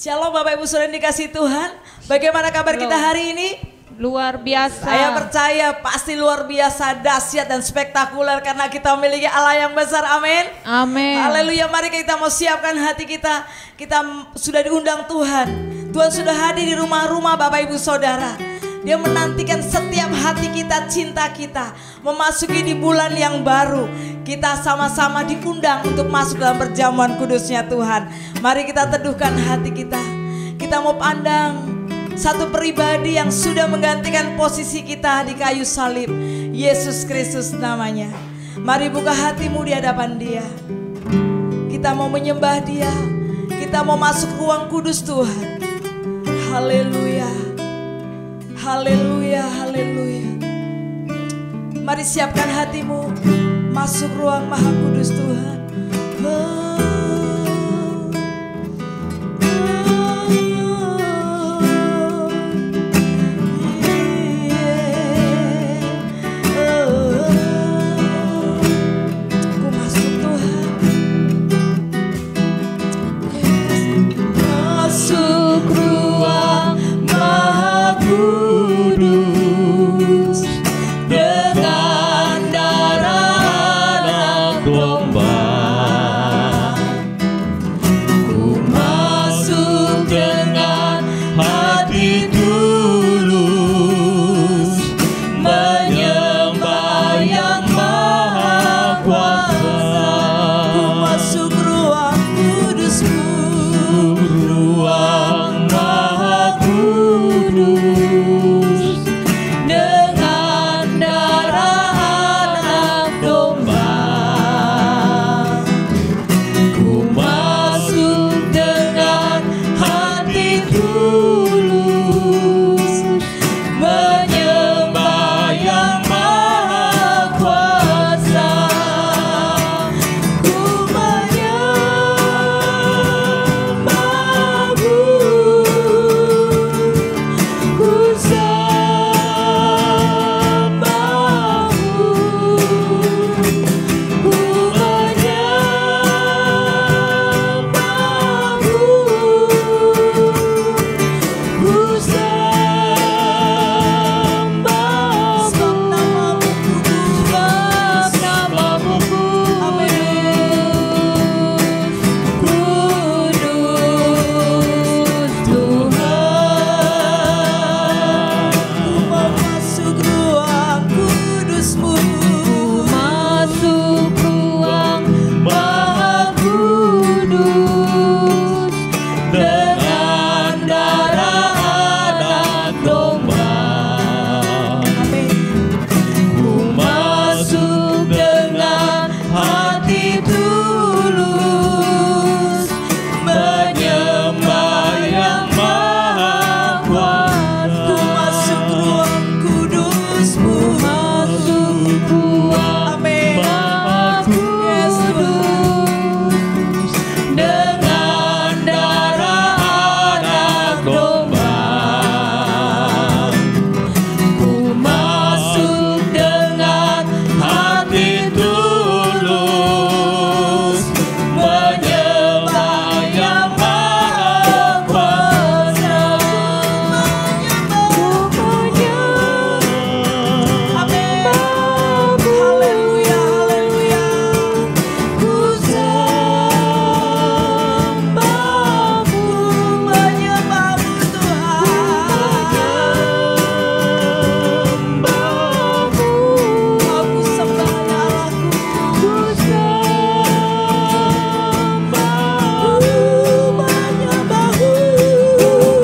Shalom Bapak Ibu Saudara yang dikasihi Tuhan. Bagaimana kabar kita hari ini? Luar biasa. Saya percaya pasti luar biasa, dahsyat dan spektakuler karena kita memiliki Allah yang besar. Amin. Amin. Haleluya. Mari kita mau siapkan hati kita. Kita sudah diundang Tuhan. Tuhan sudah hadir di rumah-rumah Bapak Ibu Saudara. Dia menantikan setiap hati kita, cinta kita memasuki di bulan yang baru. Kita sama-sama diundang untuk masuk dalam perjamuan kudusnya Tuhan. Mari kita teduhkan hati kita. Kita mau pandang satu pribadi yang sudah menggantikan posisi kita di kayu salib. Yesus Kristus namanya. Mari buka hatimu di hadapan Dia. Kita mau menyembah Dia. Kita mau masuk ruang kudus Tuhan. Haleluya. Haleluya, haleluya. Mari siapkan hatimu masuk ruang Maha Kudus Tuhan. Aku masuk Tuhan. Masuk ruang Maha Kudus dengan darah anak domba. Ku masuk dengan hati tulus menyembah yang maha kuasa. Ku masuk ruang kudus-Mu, ruang Maha Kudus dengan darah anak domba. Ku masuk dengan hati tulus menyembah yang maha kuasa. Ku menyembah-Mu, ku sembah-Mu, ku menyembah-Mu, ku sembah-Mu. Sebab nama-Mu kudus, sebab nama-Mu kudus, Tuhan. Ku mau masuk ruang kudus-Mu, masuk ruang Maha Kudus dengan darah anak domba. Ku masuk dengan hati tulus menyembah yang maha kuasa. Ku masuk ruang kudus-Mu, masuk ruang Maha Kudus dengan darah anak domba. Ku masuk dengan hati tulus menyembah yang maha kuasa. Amin. Haleluya, haleluya. Ku sembah-Mu, menyembah-Mu Tuhan. Aku sembah Allahku. Ku sembah-Mu, menyembah-Mu,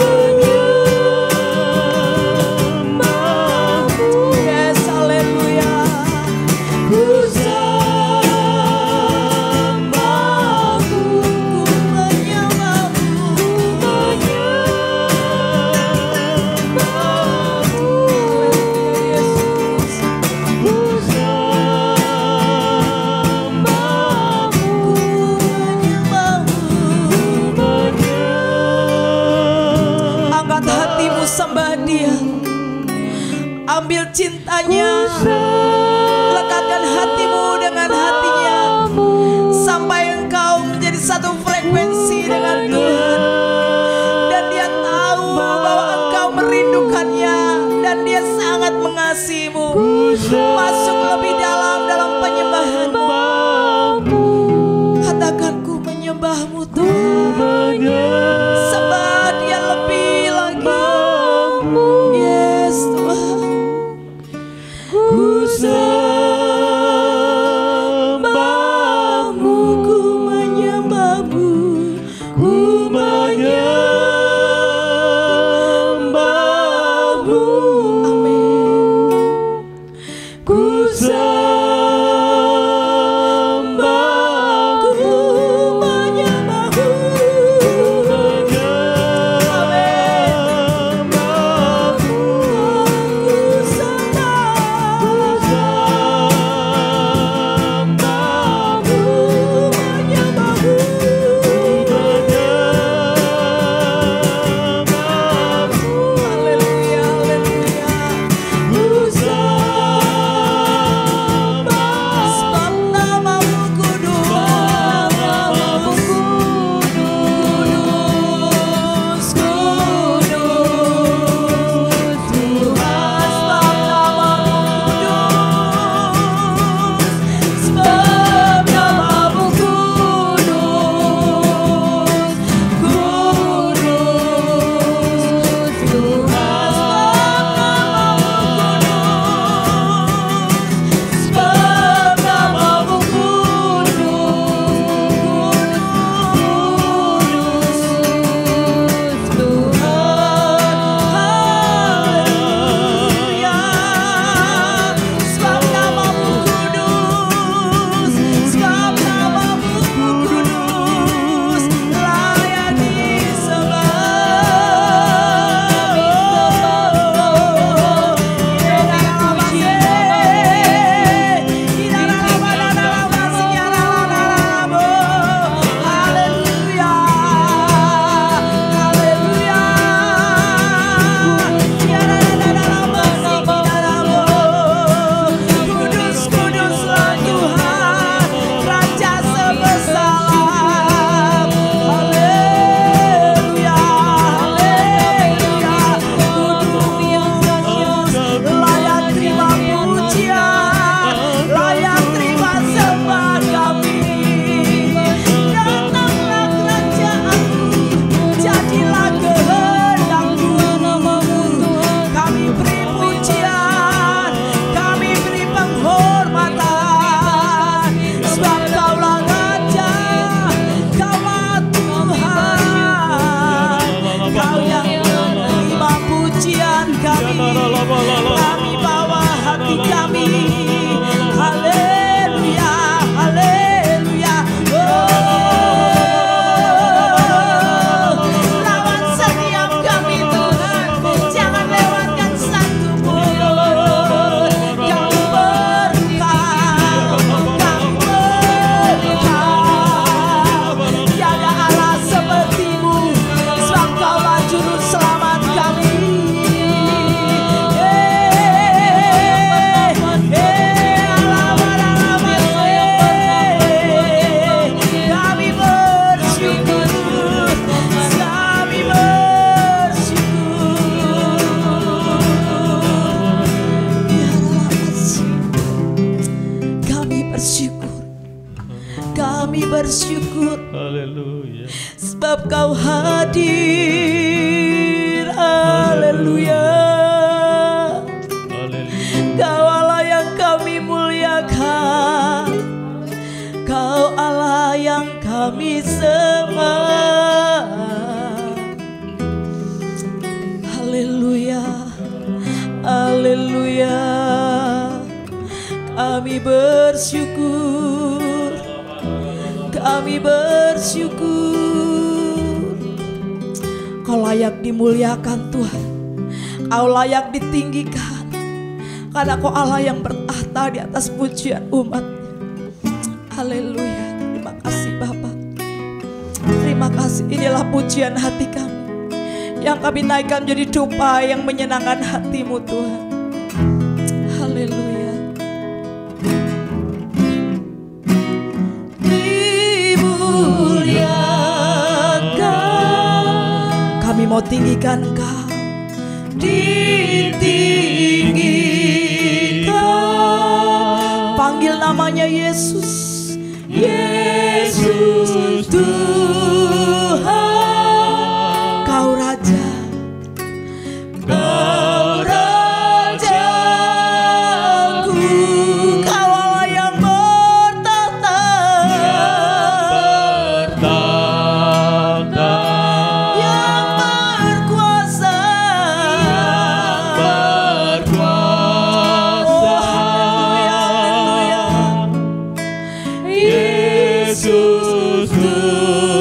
menyembah-Mu. Yes, haleluya. Ku sembah-Mu, ku menyembah-Mu, menyembah-Mu. Yesus, ku sembah-Mu, menyembah-Mu. Angkat hatimu, sembah Dia. Ambil cintanya, lekatkan hatimu dengan hatinya, sampai engkau menjadi satu frekuensi dengan Tuhan. Kami bawa hati kami. Haleluya, haleluya. Lawan setiap kami Tuhan, jangan lewatkan satu pun. Kami berkau, kami berkau. Tiada Allah sepertimu, sebab Kaulah juru selamat kami. Kami bersyukur, Haleluya. sebab Kau hadir. Haleluya. Kau Allah yang kami muliakan, Kau Allah yang kami sembah. Haleluya, haleluya. Kami bersyukur, kami bersyukur. Kau layak dimuliakan Tuhan, Kau layak ditinggikan, karena Kau Allah yang bertahta di atas pujian umat-Nya. Haleluya. Terima kasih Bapa, terima kasih. Inilah pujian hati kami yang kami naikkan menjadi dupa yang menyenangkan hati-Mu Tuhan. Haleluya. Kami mau tinggikan Kau, ditinggikan. Panggil namanya Yesus, Yesus Tuhan. Kau Raja, Kau Rajaku. Kau Allah yang bertahta, Yesus Tuhan.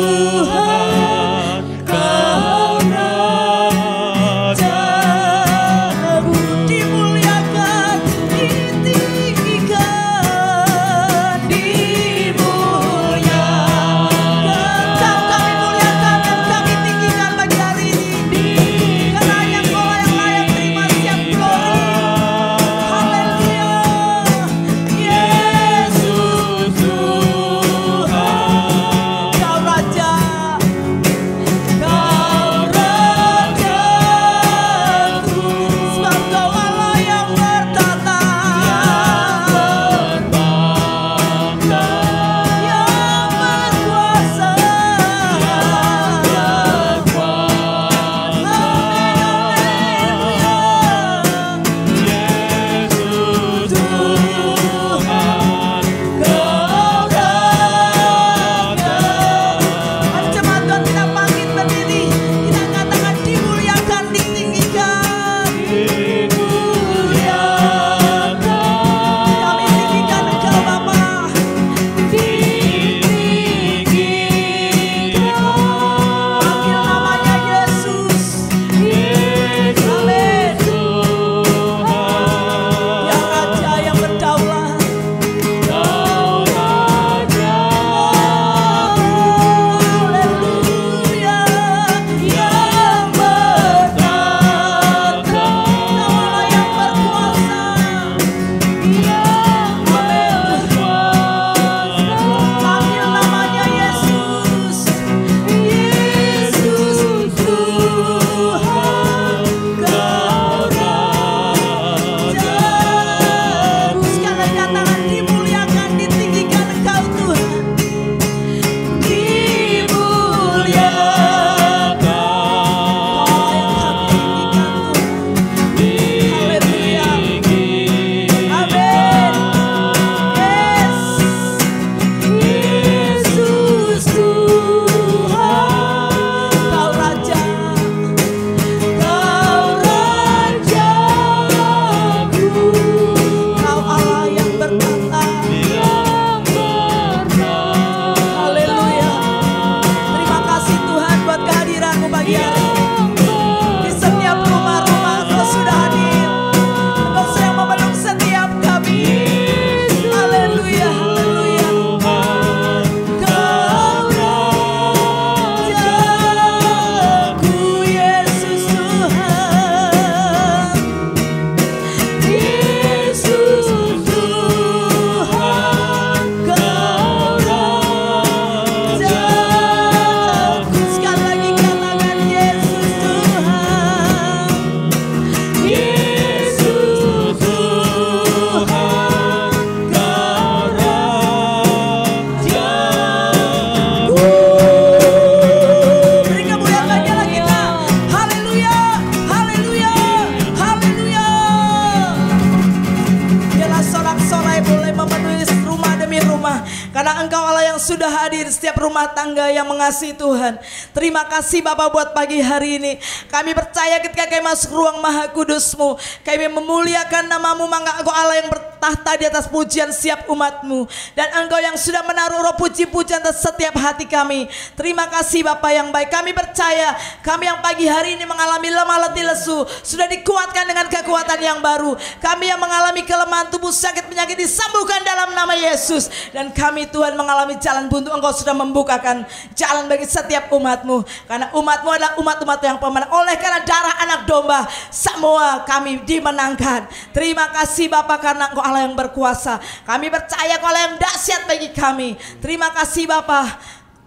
karena Engkau Allah yang sudah hadir di setiap rumah tangga yang mengasihi Tuhan. Terima kasih Bapa buat pagi hari ini. Kami percaya ketika kami masuk ruang Maha Kudus-Mu, kami memuliakan nama-Mu, maka Engkau Allah yang bertahta di atas pujian setiap umat-Mu, dan Engkau yang sudah menaruh roh puji-pujian atas setiap hati kami. Terima kasih Bapa yang baik. Kami percaya kami yang pagi hari ini mengalami lemah letih lesu sudah dikuatkan dengan kekuatan yang baru. Kami yang mengalami kelemahan tubuh, sakit penyakit disembuhkan dalam nama Yesus. Dan kami Tuhan mengalami jalan buntu, Engkau sudah membukakan jalan bagi setiap umat-Mu, karena umat-Mu adalah umat-umat yang pemenang. Oleh karena darah anak domba semua kami dimenangkan. Terima kasih Bapa karena Engkau Allah yang berkuasa. Kami percaya Engkau Allah yang dahsyat bagi kami. Terima kasih Bapa.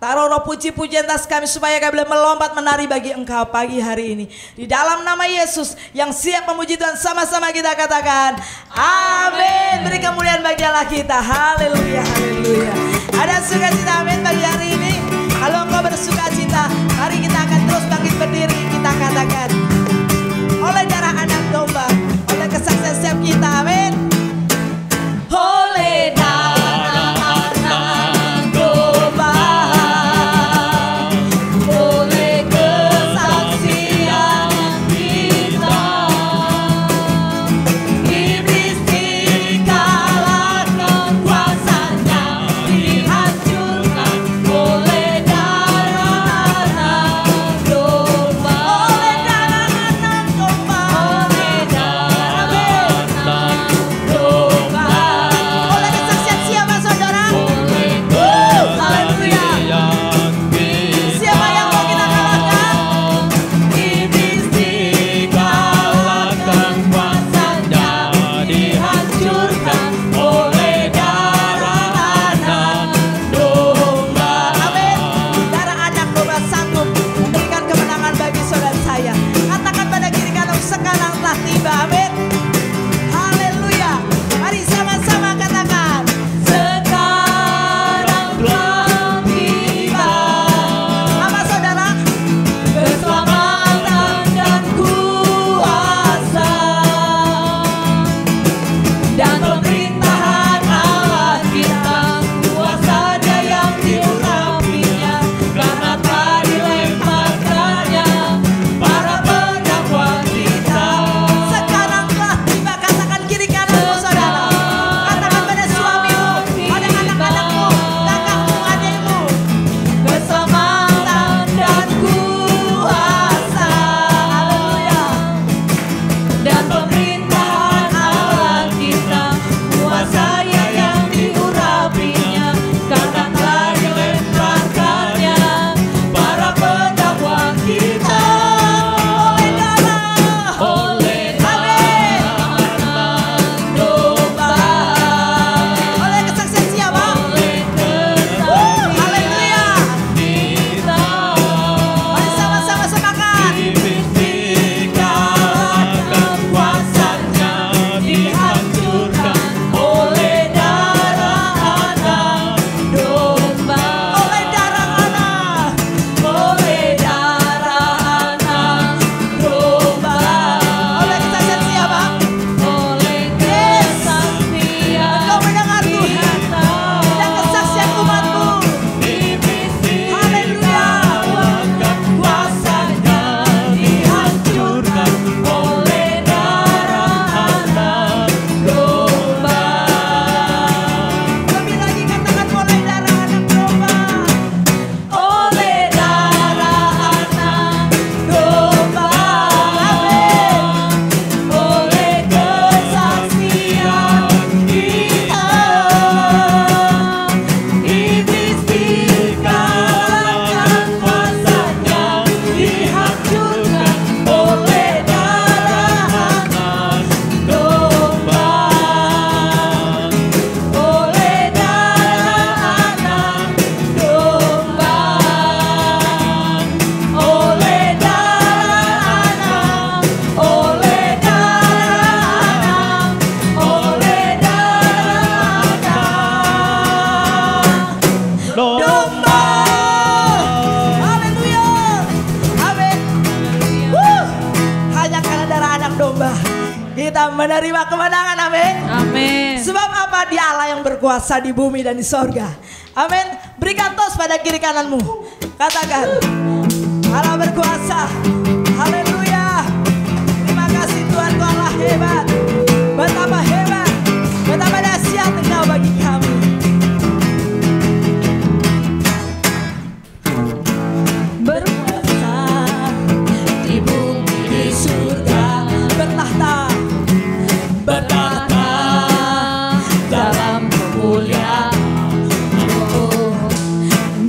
Taruh roh puji-pujian atas kami supaya kami boleh melompat menari bagi Engkau pagi hari ini. Di dalam nama Yesus yang siap memuji Tuhan, sama-sama kita katakan amin. Beri kemuliaan bagi Allah kita. Haleluya, haleluya. Ada sukacita amin bagi hari ini. Kalau engkau bersukacita, mari kita akan terus bangkit berdiri. Kita katakan oleh darah anak domba, oleh kesaksian setiap kita, amin. Oleh darah anak domba, oleh kesaksian kita, iblis dikalahkan, kuasanya dihancurkan oleh darah anak domba. kita menerima kemenangan, amin. Amin. Sebab apa? Dia Allah yang berkuasa di bumi dan di sorga. Amin. Berikan tos pada kiri kananmu. Katakan, Allah berkuasa. Haleluya. Terima kasih Tuhan, Kau Allah hebat. Betapa hebat, betapa dahsyat Engkau bagi kami. Berkuasa di bumi di surga, bertahta, bertahta dalam kemuliaan.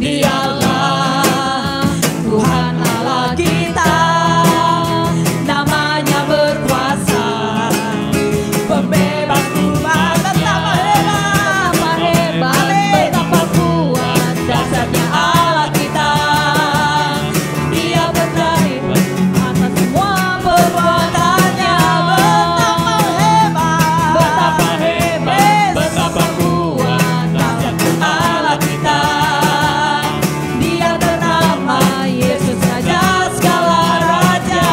Dialah Tuhan Allah kita, namanya berkuasa, pembebas umat. Betapa hebat, betapa kuat dasarnya Allah kita. Dia berdaya atas semua perbuatannya. Betapa hebat, betapa kuat dasarnya Allah kita. Dia bernama Yesus, Raja segala raja,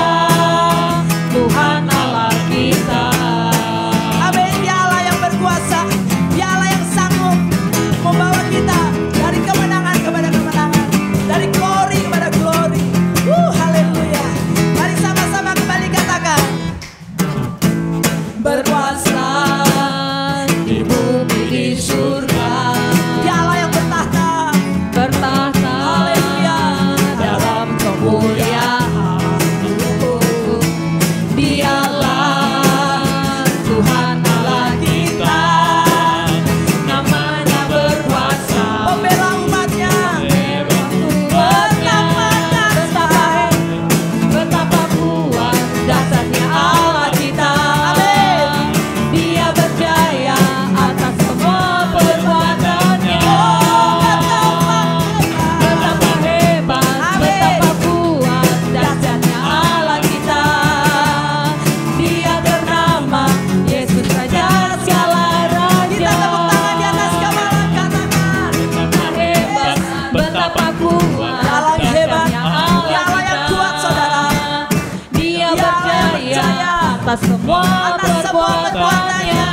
Tuhan Allah kita. Amin. Dia Allah yang berkuasa, Dia Allah yang sanggup membawa kita dari kemenangan kepada kemenangan, dari glory kepada glory. Haleluya. Mari sama-sama kembali katakan, berkuasa di bumi di surga. Dia Allah yang bertahta, Bertahta dalam kemuliaan. Dialah Tuhan Allah kita, namanya berkuasa, pembela umatnya. Betapa kuat dasarnya Allah kita. Amin. Dia berjaya atas semua perbuatannya. Betapa hebat, betapa kuat dasarnya Allah kita. Dia bernama Yesus, Raja segala raja. Kita tepuk tangan di atas kepala, katakan, hebat, betapa kuat. Dia Allah yang hebat, Dia Allah yang kuat, saudara. Dia berjaya atas semua perbuatannya.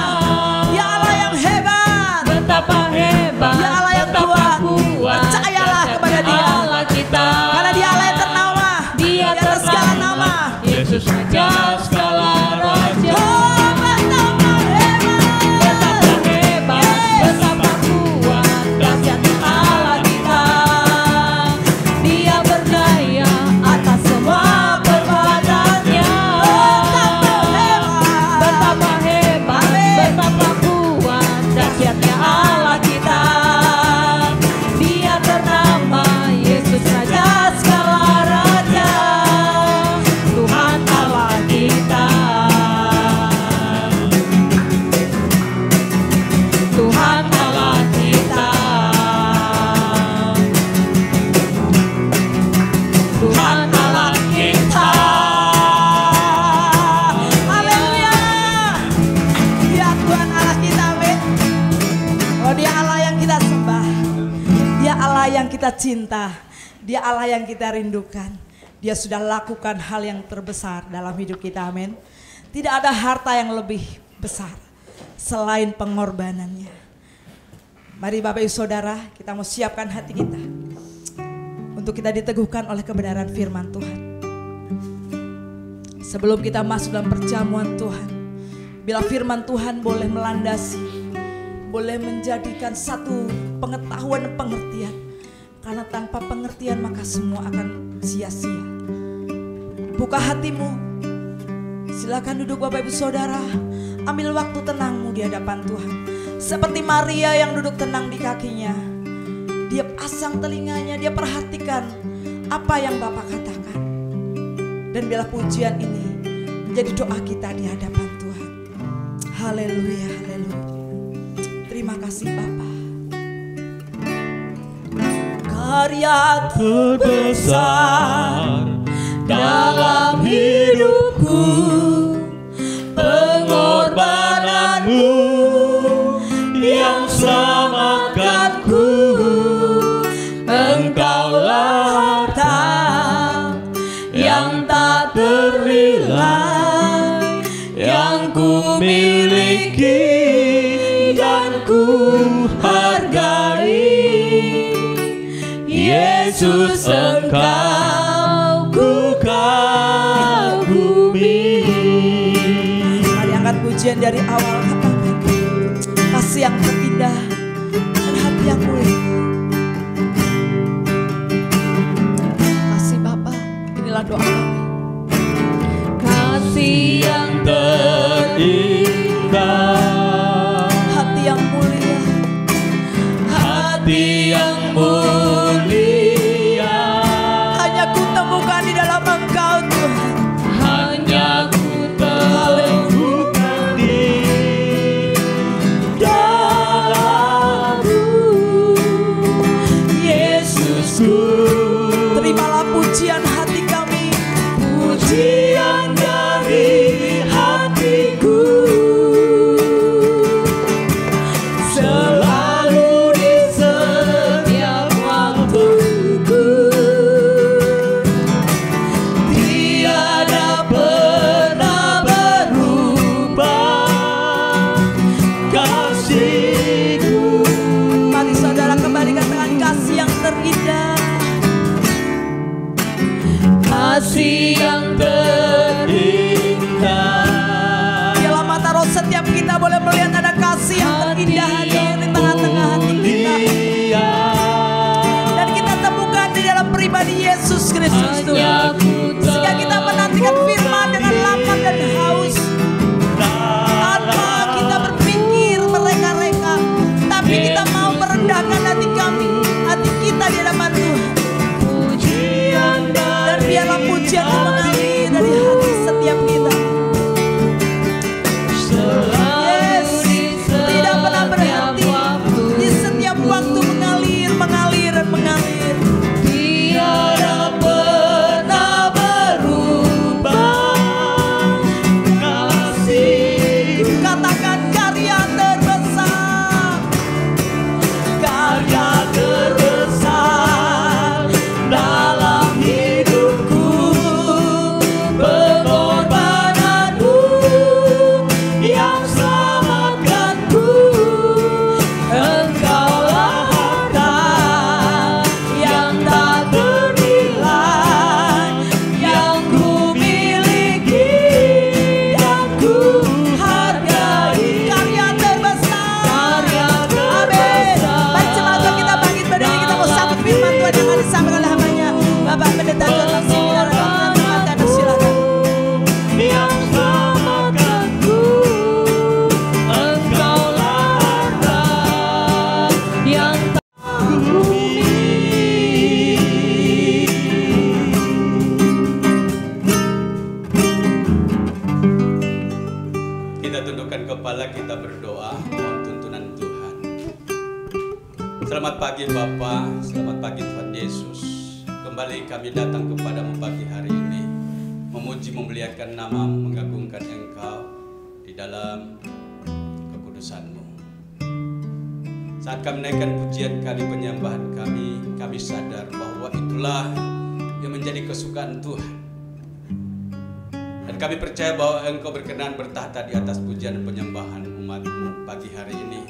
Dia Allah yang hebat, Betapa hebat, Dia Allah yang betapa kuat. Percayalah kepada Dia, Allah kita. karena Dia Allah yang ternama Dia di atas segala nama. Yesus Raja segala raja. Oh, betapa hebat, Betapa hebat, betapa kuat dasarnya Allah kita. Dia berdaya atas semua perbuatannya. Betapa hebat, betapa kuat Dahsyatnya Allah kita. Dia ternama Yesus, Raja segala raja, Tuhan Allah kita. Tuhan Allah kita. Tuhan Allah kita. Haleluya. Dia Tuhan Allah kita, amin. Oh, Dia Allah yang kita sembah, Dia Allah yang kita cinta, Dia Allah yang kita rindukan. Dia sudah lakukan hal yang terbesar dalam hidup kita, amin. Tidak ada harta yang lebih besar selain pengorbanannya. Mari Bapak Ibu Saudara, kita mau siapkan hati kita untuk kita diteguhkan oleh kebenaran firman Tuhan. Sebelum kita masuk dalam perjamuan Tuhan, bila firman Tuhan boleh melandasi, boleh menjadikan satu pengetahuan dan pengertian. Karena tanpa pengertian maka semua akan sia-sia. Buka hatimu, silakan duduk Bapak Ibu Saudara. Ambil waktu tenangmu di hadapan Tuhan. Seperti Maria yang duduk tenang di kakinya. Dia pasang telinganya, dia perhatikan apa yang Bapak katakan. Dan bila pujian ini menjadi doa kita di hadapan Tuhan. Haleluya, haleluya. Terima kasih Bapa. Karya terbesar dalam hidupku, pengorbananmu yang selamatkanku. Engkaulah harta yang tak ternilai, yang ku miliki dan ku hargai. Yesus, Engkau ku kagumi. Mari angkat pujian dari awal, katakan kasih yang terindah dan hati yang mulia. Kasih Bapa, inilah doa kami. Kasih yang Terindah, Hati yang mulia, hati yang mulia, hanya ku temukan di dalam Engkau Tuhan. hanya ku bukan di dalammu, Yesusku. Terimalah pujian hati kami, Pujian dari hatiku, selalu di setiap waktuku. Tiada pernah berubah kasihku. mari saudara kembali katakan kasih yang terindah. kasih yang Terindah, Biarlah mata roh setiap kita boleh melihat ada kasih yang terindah hadir di tengah-tengah hati kita. Dan kita temukan di dalam pribadi Yesus Kristus Tuhan. Sehingga kita menantikan firman dengan lapar dan haus, tanpa kita berpikir mereka-reka, tapi kita mau merendahkan hati kami, hati kita di hadapan Tuhan. Dan biarlah pujian itu mengalir dari hati setiap kita. Yes, tidak pernah berhenti. Di setiap waktu mengalir, mengalir dan mengalir. tiada pernah berubah kasih. Katakan karya terbesar, Karya terbesar dalam hidupku, pengorbananmu yang selamatkanku. Engkaulah harta yang tak ternilai, yang ku miliki dan ku hargai. karya terbesar. Karya Amin. terbesar. Mari cepat kita bangkit berdiri, kita mau sambut firman Tuhan yang akan disampaikan oleh hambanya Bapak Pendeta John Laksmana. Silakan. Yang selamatkanku, Engkaulah harta yang tak bumi. Kita tundukkan kepala, kita berdoa mohon tuntunan Tuhan. Selamat pagi Bapa, selamat pagi Tuhan Yesus. Kembali kami datang kepadamu pagi hari ini, memuji memuliakan nama, mengagungkan Engkau di dalam kekudusan-Mu. Saat kami menaikkan pujian kami, penyembahan kami sadar bahwa itulah yang menjadi kesukaan Tuhan. Dan kami percaya bahwa Engkau berkenan bertahta di atas pujian dan penyembahan umat-Mu pagi hari ini.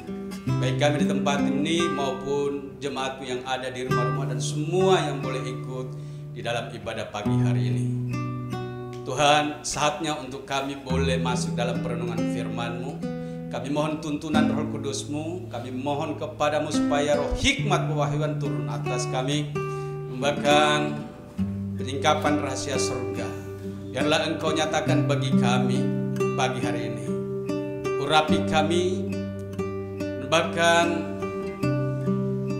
Baik kami di tempat ini maupun jemaat-Mu yang ada di rumah-rumah dan semua yang boleh ikut di dalam ibadah pagi hari ini. Tuhan, saatnya untuk kami boleh masuk dalam perenungan firman-Mu. Kami mohon tuntunan Roh Kudus-Mu. Kami mohon kepadamu supaya roh hikmat pewahyuan turun atas kami, memberikan penyingkapan rahasia surga. Biarlah Engkau nyatakan bagi kami pagi hari ini. Urapi kami, bahkan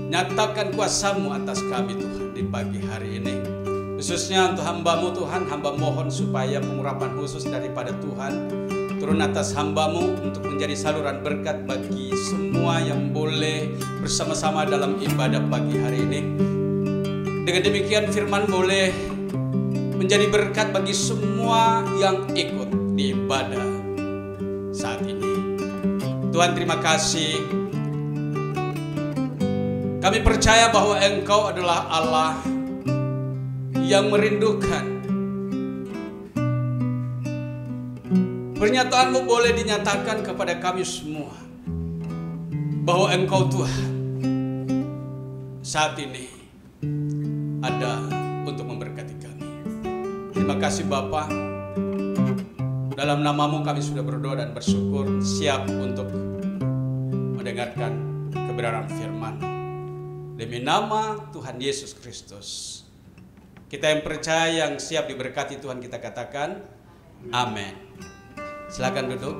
nyatakan kuasa-Mu atas kami Tuhan di pagi hari ini. Khususnya untuk hamba-Mu Tuhan, hamba mohon supaya pengurapan khusus daripada Tuhan turun atas hamba-Mu untuk menjadi saluran berkat bagi semua yang boleh bersama-sama dalam ibadah pagi hari ini. Dengan demikian firman boleh menjadi berkat bagi semua yang ikut di ibadah saat ini. Tuhan, terima kasih. Kami percaya bahwa Engkau adalah Allah yang merindukan Pernyataan-Mu boleh dinyatakan kepada kami semua bahwa Engkau Tuhan saat ini ada untuk memberkati kami. Terima kasih Bapa. Dalam nama-Mu kami sudah berdoa dan bersyukur, siap untuk mendengarkan kebenaran firman. Demi nama Tuhan Yesus Kristus, kita yang percaya, yang siap diberkati Tuhan, kita katakan amin. Silakan duduk.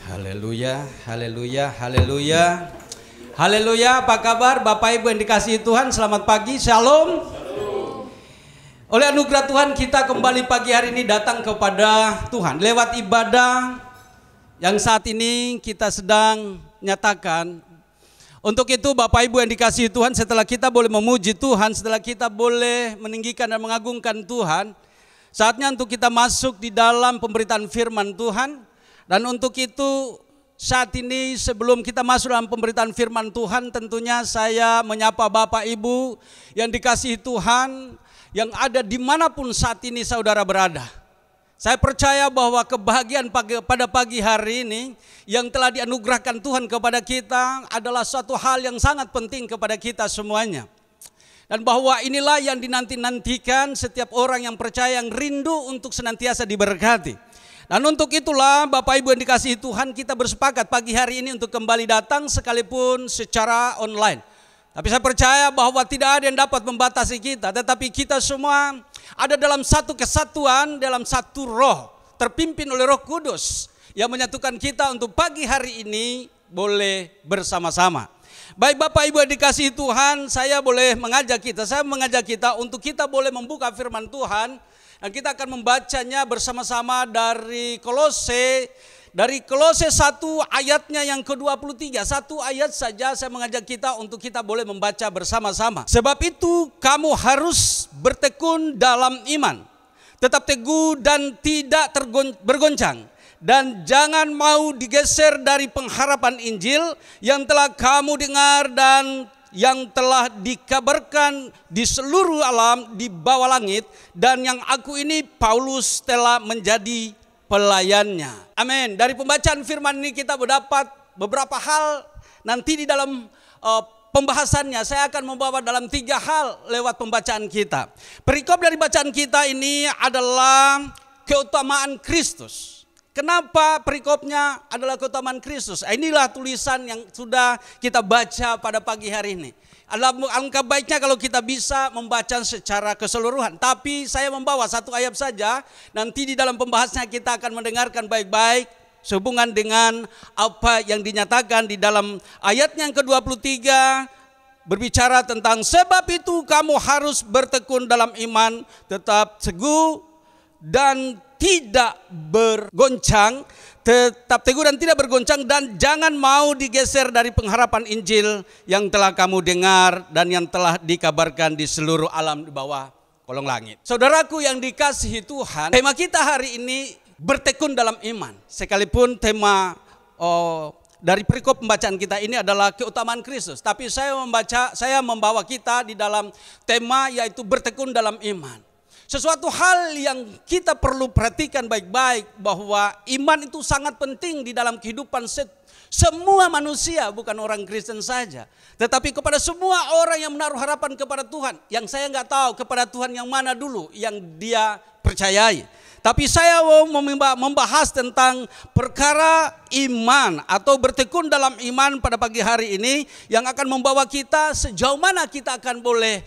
Haleluya, haleluya, haleluya. Haleluya, apa kabar Bapak Ibu yang dikasihi Tuhan? Selamat pagi, shalom. Oleh anugerah Tuhan kita kembali pagi hari ini datang kepada Tuhan lewat ibadah yang saat ini kita sedang nyatakan. Untuk itu Bapak Ibu yang dikasihi Tuhan, setelah kita boleh memuji Tuhan, setelah kita boleh meninggikan dan mengagungkan Tuhan, saatnya untuk kita masuk di dalam pemberitaan firman Tuhan. Dan untuk itu saat ini sebelum kita masuk dalam pemberitaan firman Tuhan, tentunya saya menyapa Bapak Ibu yang dikasihi Tuhan yang ada dimanapun saat ini saudara berada. Saya percaya bahwa kebahagiaan pada pagi hari ini yang telah dianugerahkan Tuhan kepada kita adalah suatu hal yang sangat penting kepada kita semuanya. Dan bahwa inilah yang dinanti-nantikan setiap orang yang percaya, yang rindu untuk senantiasa diberkati. Dan untuk itulah Bapak Ibu yang dikasihi Tuhan, kita bersepakat pagi hari ini untuk kembali datang sekalipun secara online. Tapi saya percaya bahwa tidak ada yang dapat membatasi kita, tetapi kita semua ada dalam satu kesatuan, dalam satu roh, terpimpin oleh Roh Kudus yang menyatukan kita untuk pagi hari ini boleh bersama-sama. Baik Bapak Ibu yang dikasihi Tuhan, saya mengajak kita untuk kita boleh membuka firman Tuhan. Dan kita akan membacanya bersama-sama dari Kolose 1 ayatnya yang ke-23. Satu ayat saja saya mengajak kita untuk kita boleh membaca bersama-sama. Sebab itu kamu harus bertekun dalam iman, tetap teguh dan tidak bergoncang. Dan jangan mau digeser dari pengharapan Injil yang telah kamu dengar dan yang telah dikabarkan di seluruh alam di bawah langit, dan yang aku ini Paulus telah menjadi pelayannya. Amin. Dari pembacaan firman ini kita mendapat beberapa hal. Nanti di dalam pembahasannya saya akan membawa dalam 3 hal lewat pembacaan kita. Perikop dari bacaan kita ini adalah keutamaan Kristus. Kenapa perikopnya adalah keutamaan Kristus? Inilah tulisan yang sudah kita baca pada pagi hari ini. Alangkah baiknya kalau kita bisa membaca secara keseluruhan. Tapi saya membawa satu ayat saja. Nanti di dalam pembahasannya kita akan mendengarkan baik-baik sehubungan dengan apa yang dinyatakan di dalam ayat yang ke-23. Berbicara tentang sebab itu kamu harus bertekun dalam iman, tetap teguh dan tidak bergoncang, tetap teguh dan tidak bergoncang, dan jangan mau digeser dari pengharapan Injil yang telah kamu dengar dan yang telah dikabarkan di seluruh alam di bawah kolong langit. Saudaraku yang dikasihi Tuhan, tema kita hari ini bertekun dalam iman. Sekalipun tema dari perikop pembacaan kita ini adalah keutamaan Kristus, tapi saya membawa kita di dalam tema yaitu bertekun dalam iman. Sesuatu hal yang kita perlu perhatikan baik-baik bahwa iman itu sangat penting di dalam kehidupan semua manusia, bukan orang Kristen saja, tetapi kepada semua orang yang menaruh harapan kepada Tuhan. Yang saya nggak tahu kepada Tuhan yang mana dulu yang dia percayai. Tapi saya mau membahas tentang perkara iman atau bertekun dalam iman pada pagi hari ini yang akan membawa kita sejauh mana kita akan boleh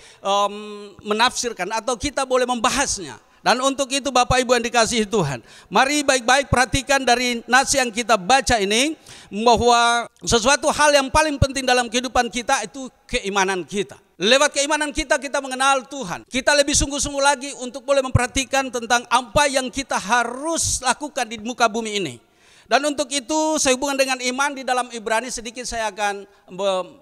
menafsirkan atau kita boleh membahasnya. Dan untuk itu Bapak Ibu yang dikasihi Tuhan, mari baik-baik perhatikan dari nas yang kita baca ini, bahwa sesuatu hal yang paling penting dalam kehidupan kita itu keimanan kita. Lewat keimanan kita mengenal Tuhan. Kita lebih sungguh-sungguh lagi untuk boleh memperhatikan tentang apa yang kita harus lakukan di muka bumi ini. Dan untuk itu sehubungan dengan iman di dalam Ibrani, sedikit saya akan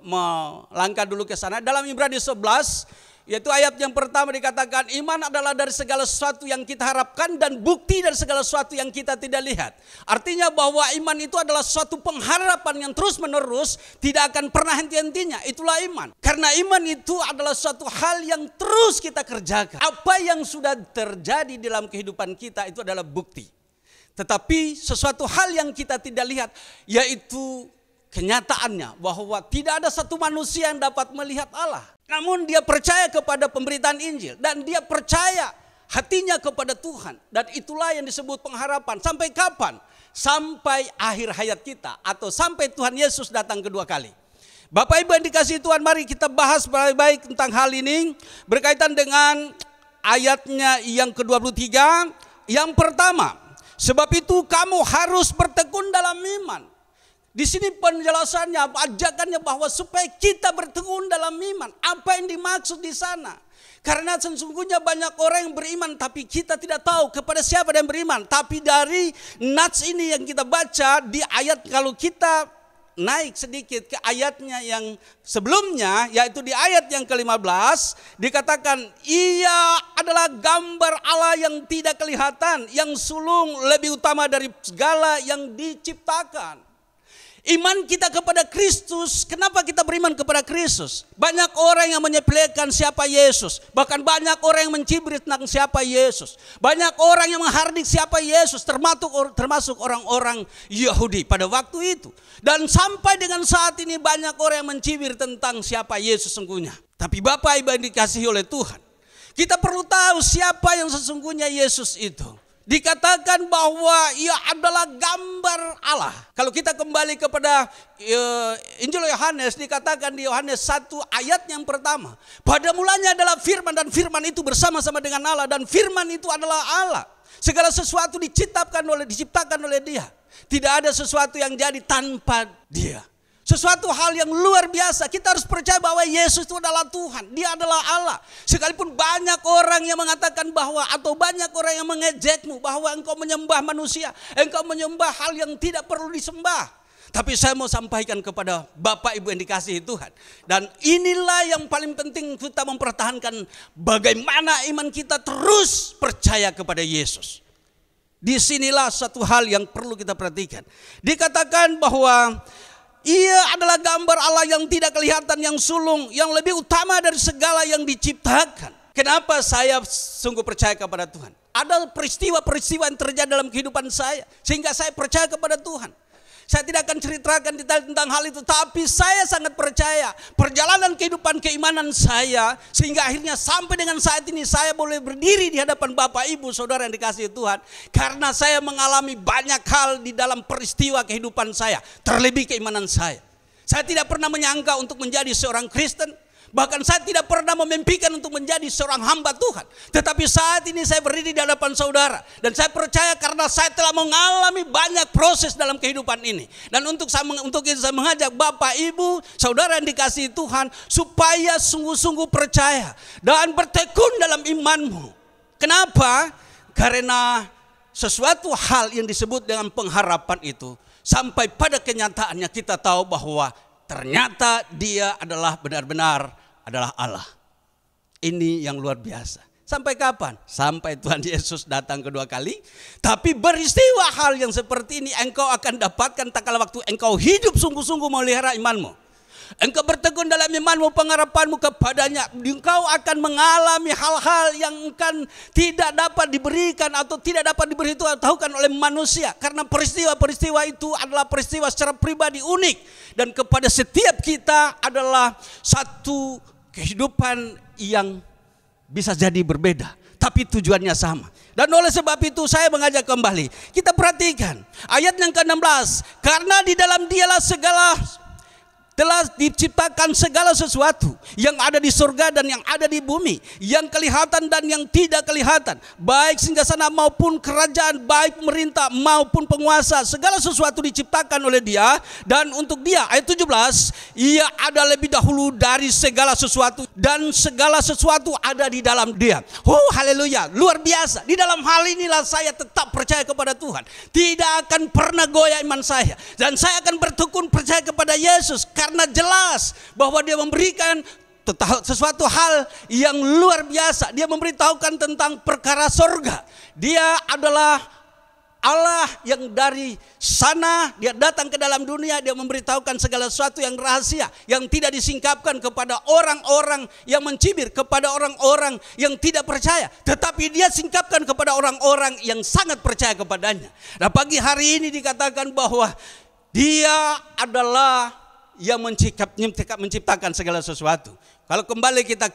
melangkah dulu ke sana. Dalam Ibrani 11 Yaitu ayat yang pertama dikatakan iman adalah dari segala sesuatu yang kita harapkan dan bukti dari segala sesuatu yang kita tidak lihat. Artinya bahwa iman itu adalah suatu pengharapan yang terus menerus tidak akan pernah henti-hentinya. Itulah iman. Karena iman itu adalah suatu hal yang terus kita kerjakan. Apa yang sudah terjadi dalam kehidupan kita itu adalah bukti. Tetapi sesuatu hal yang kita tidak lihat yaitu kenyataannya bahwa tidak ada satu manusia yang dapat melihat Allah. Namun dia percaya kepada pemberitaan Injil dan dia percaya hatinya kepada Tuhan. Dan itulah yang disebut pengharapan. Sampai kapan? Sampai akhir hayat kita atau sampai Tuhan Yesus datang kedua kali. Bapak Ibu yang dikasihi Tuhan, mari kita bahas baik-baik tentang hal ini berkaitan dengan ayatnya yang ke-23. Yang pertama, sebab itu kamu harus bertekun dalam iman. Di sini penjelasannya, ajakannya bahwa supaya kita bertekun dalam iman. Apa yang dimaksud di sana? Karena sesungguhnya banyak orang yang beriman tapi kita tidak tahu kepada siapa yang beriman. Tapi dari nats ini yang kita baca di ayat, kalau kita naik sedikit ke ayatnya yang sebelumnya, yaitu di ayat yang ke-15 dikatakan ia adalah gambar Allah yang tidak kelihatan, yang sulung lebih utama dari segala yang diciptakan. Iman kita kepada Kristus. Kenapa kita beriman kepada Kristus? Banyak orang yang menyepelekan siapa Yesus. Bahkan banyak orang yang mencibir tentang siapa Yesus. Banyak orang yang menghardik siapa Yesus. Termasuk orang-orang Yahudi pada waktu itu. Dan sampai dengan saat ini banyak orang yang mencibir tentang siapa Yesus sesungguhnya. Tapi Bapak Ibu yang dikasihi oleh Tuhan, kita perlu tahu siapa yang sesungguhnya Yesus itu. Dikatakan bahwa ia adalah gambar Allah. Kalau kita kembali kepada Injil Yohanes, dikatakan di Yohanes 1 ayat yang pertama, pada mulanya adalah firman dan firman itu bersama-sama dengan Allah dan firman itu adalah Allah. Segala sesuatu diciptakan oleh Dia. Tidak ada sesuatu yang jadi tanpa Dia. Sesuatu hal yang luar biasa. Kita harus percaya bahwa Yesus itu adalah Tuhan. Dia adalah Allah. Sekalipun banyak orang yang mengatakan bahwa, atau banyak orang yang mengejekmu bahwa engkau menyembah manusia, engkau menyembah hal yang tidak perlu disembah. Tapi saya mau sampaikan kepada Bapak Ibu yang dikasihi Tuhan. Dan inilah yang paling penting kita mempertahankan bagaimana iman kita terus percaya kepada Yesus. Disinilah satu hal yang perlu kita perhatikan. Dikatakan bahwa ia adalah gambar Allah yang tidak kelihatan, yang sulung, yang lebih utama dari segala yang diciptakan. Kenapa saya sungguh percaya kepada Tuhan? Ada peristiwa-peristiwa yang terjadi dalam kehidupan saya sehingga saya percaya kepada Tuhan. Saya tidak akan ceritakan detail tentang hal itu, tapi saya sangat percaya perjalanan kehidupan keimanan saya sehingga akhirnya sampai dengan saat ini saya boleh berdiri di hadapan Bapak Ibu Saudara yang dikasihi Tuhan, karena saya mengalami banyak hal di dalam peristiwa kehidupan saya, terlebih keimanan saya. Saya tidak pernah menyangka untuk menjadi seorang Kristen. Bahkan saya tidak pernah memimpikan untuk menjadi seorang hamba Tuhan. Tetapi saat ini saya berdiri di hadapan saudara. Dan saya percaya karena saya telah mengalami banyak proses dalam kehidupan ini. Dan untuk itu saya mengajak Bapak, Ibu, saudara yang dikasihi Tuhan, supaya sungguh-sungguh percaya dan bertekun dalam imanmu. Kenapa? Karena sesuatu hal yang disebut dengan pengharapan itu, sampai pada kenyataannya kita tahu bahwa ternyata Dia adalah benar-benar adalah Allah. Ini yang luar biasa. Sampai kapan? Sampai Tuhan Yesus datang kedua kali. Tapi peristiwa hal yang seperti ini engkau akan dapatkan tak kala waktu engkau hidup sungguh-sungguh memelihara imanmu. Engkau bertekun dalam imanmu, pengharapanmu kepadanya. Engkau akan mengalami hal-hal yang akan tidak dapat diberikan atau tidak dapat diberitahukan oleh manusia. Karena peristiwa-peristiwa itu adalah peristiwa secara pribadi unik. Dan kepada setiap kita adalah satu kehidupan yang bisa jadi berbeda, tapi tujuannya sama. Dan oleh sebab itu saya mengajak kembali, kita perhatikan ayat yang ke-16. Karena di dalam Dialah telah diciptakan segala sesuatu yang ada di surga dan yang ada di bumi, yang kelihatan dan yang tidak kelihatan, baik singgasana maupun kerajaan, baik pemerintah maupun penguasa. Segala sesuatu diciptakan oleh Dia dan untuk Dia. Ayat 17, Ia ada lebih dahulu dari segala sesuatu dan segala sesuatu ada di dalam Dia. Oh haleluya, luar biasa. Di dalam hal inilah saya tetap percaya kepada Tuhan. Tidak akan pernah goyah iman saya, dan saya akan bertekun percaya kepada Yesus. Karena jelas bahwa Dia memberikan sesuatu hal yang luar biasa. Dia memberitahukan tentang perkara sorga. Dia adalah Allah yang dari sana dia datang ke dalam dunia, dia memberitahukan segala sesuatu yang rahasia, yang tidak disingkapkan kepada orang-orang yang mencibir, kepada orang-orang yang tidak percaya, tetapi dia singkapkan kepada orang-orang yang sangat percaya kepadanya. Nah, pagi hari ini dikatakan bahwa dia adalah yang menciptakan segala sesuatu. Kalau kembali kita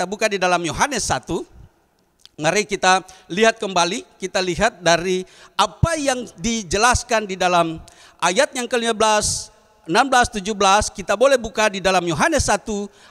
buka di dalam Yohanes 1. Mari kita lihat kembali, kita lihat dari apa yang dijelaskan di dalam ayat yang ke-15, 16, 17. Kita boleh buka di dalam Yohanes 1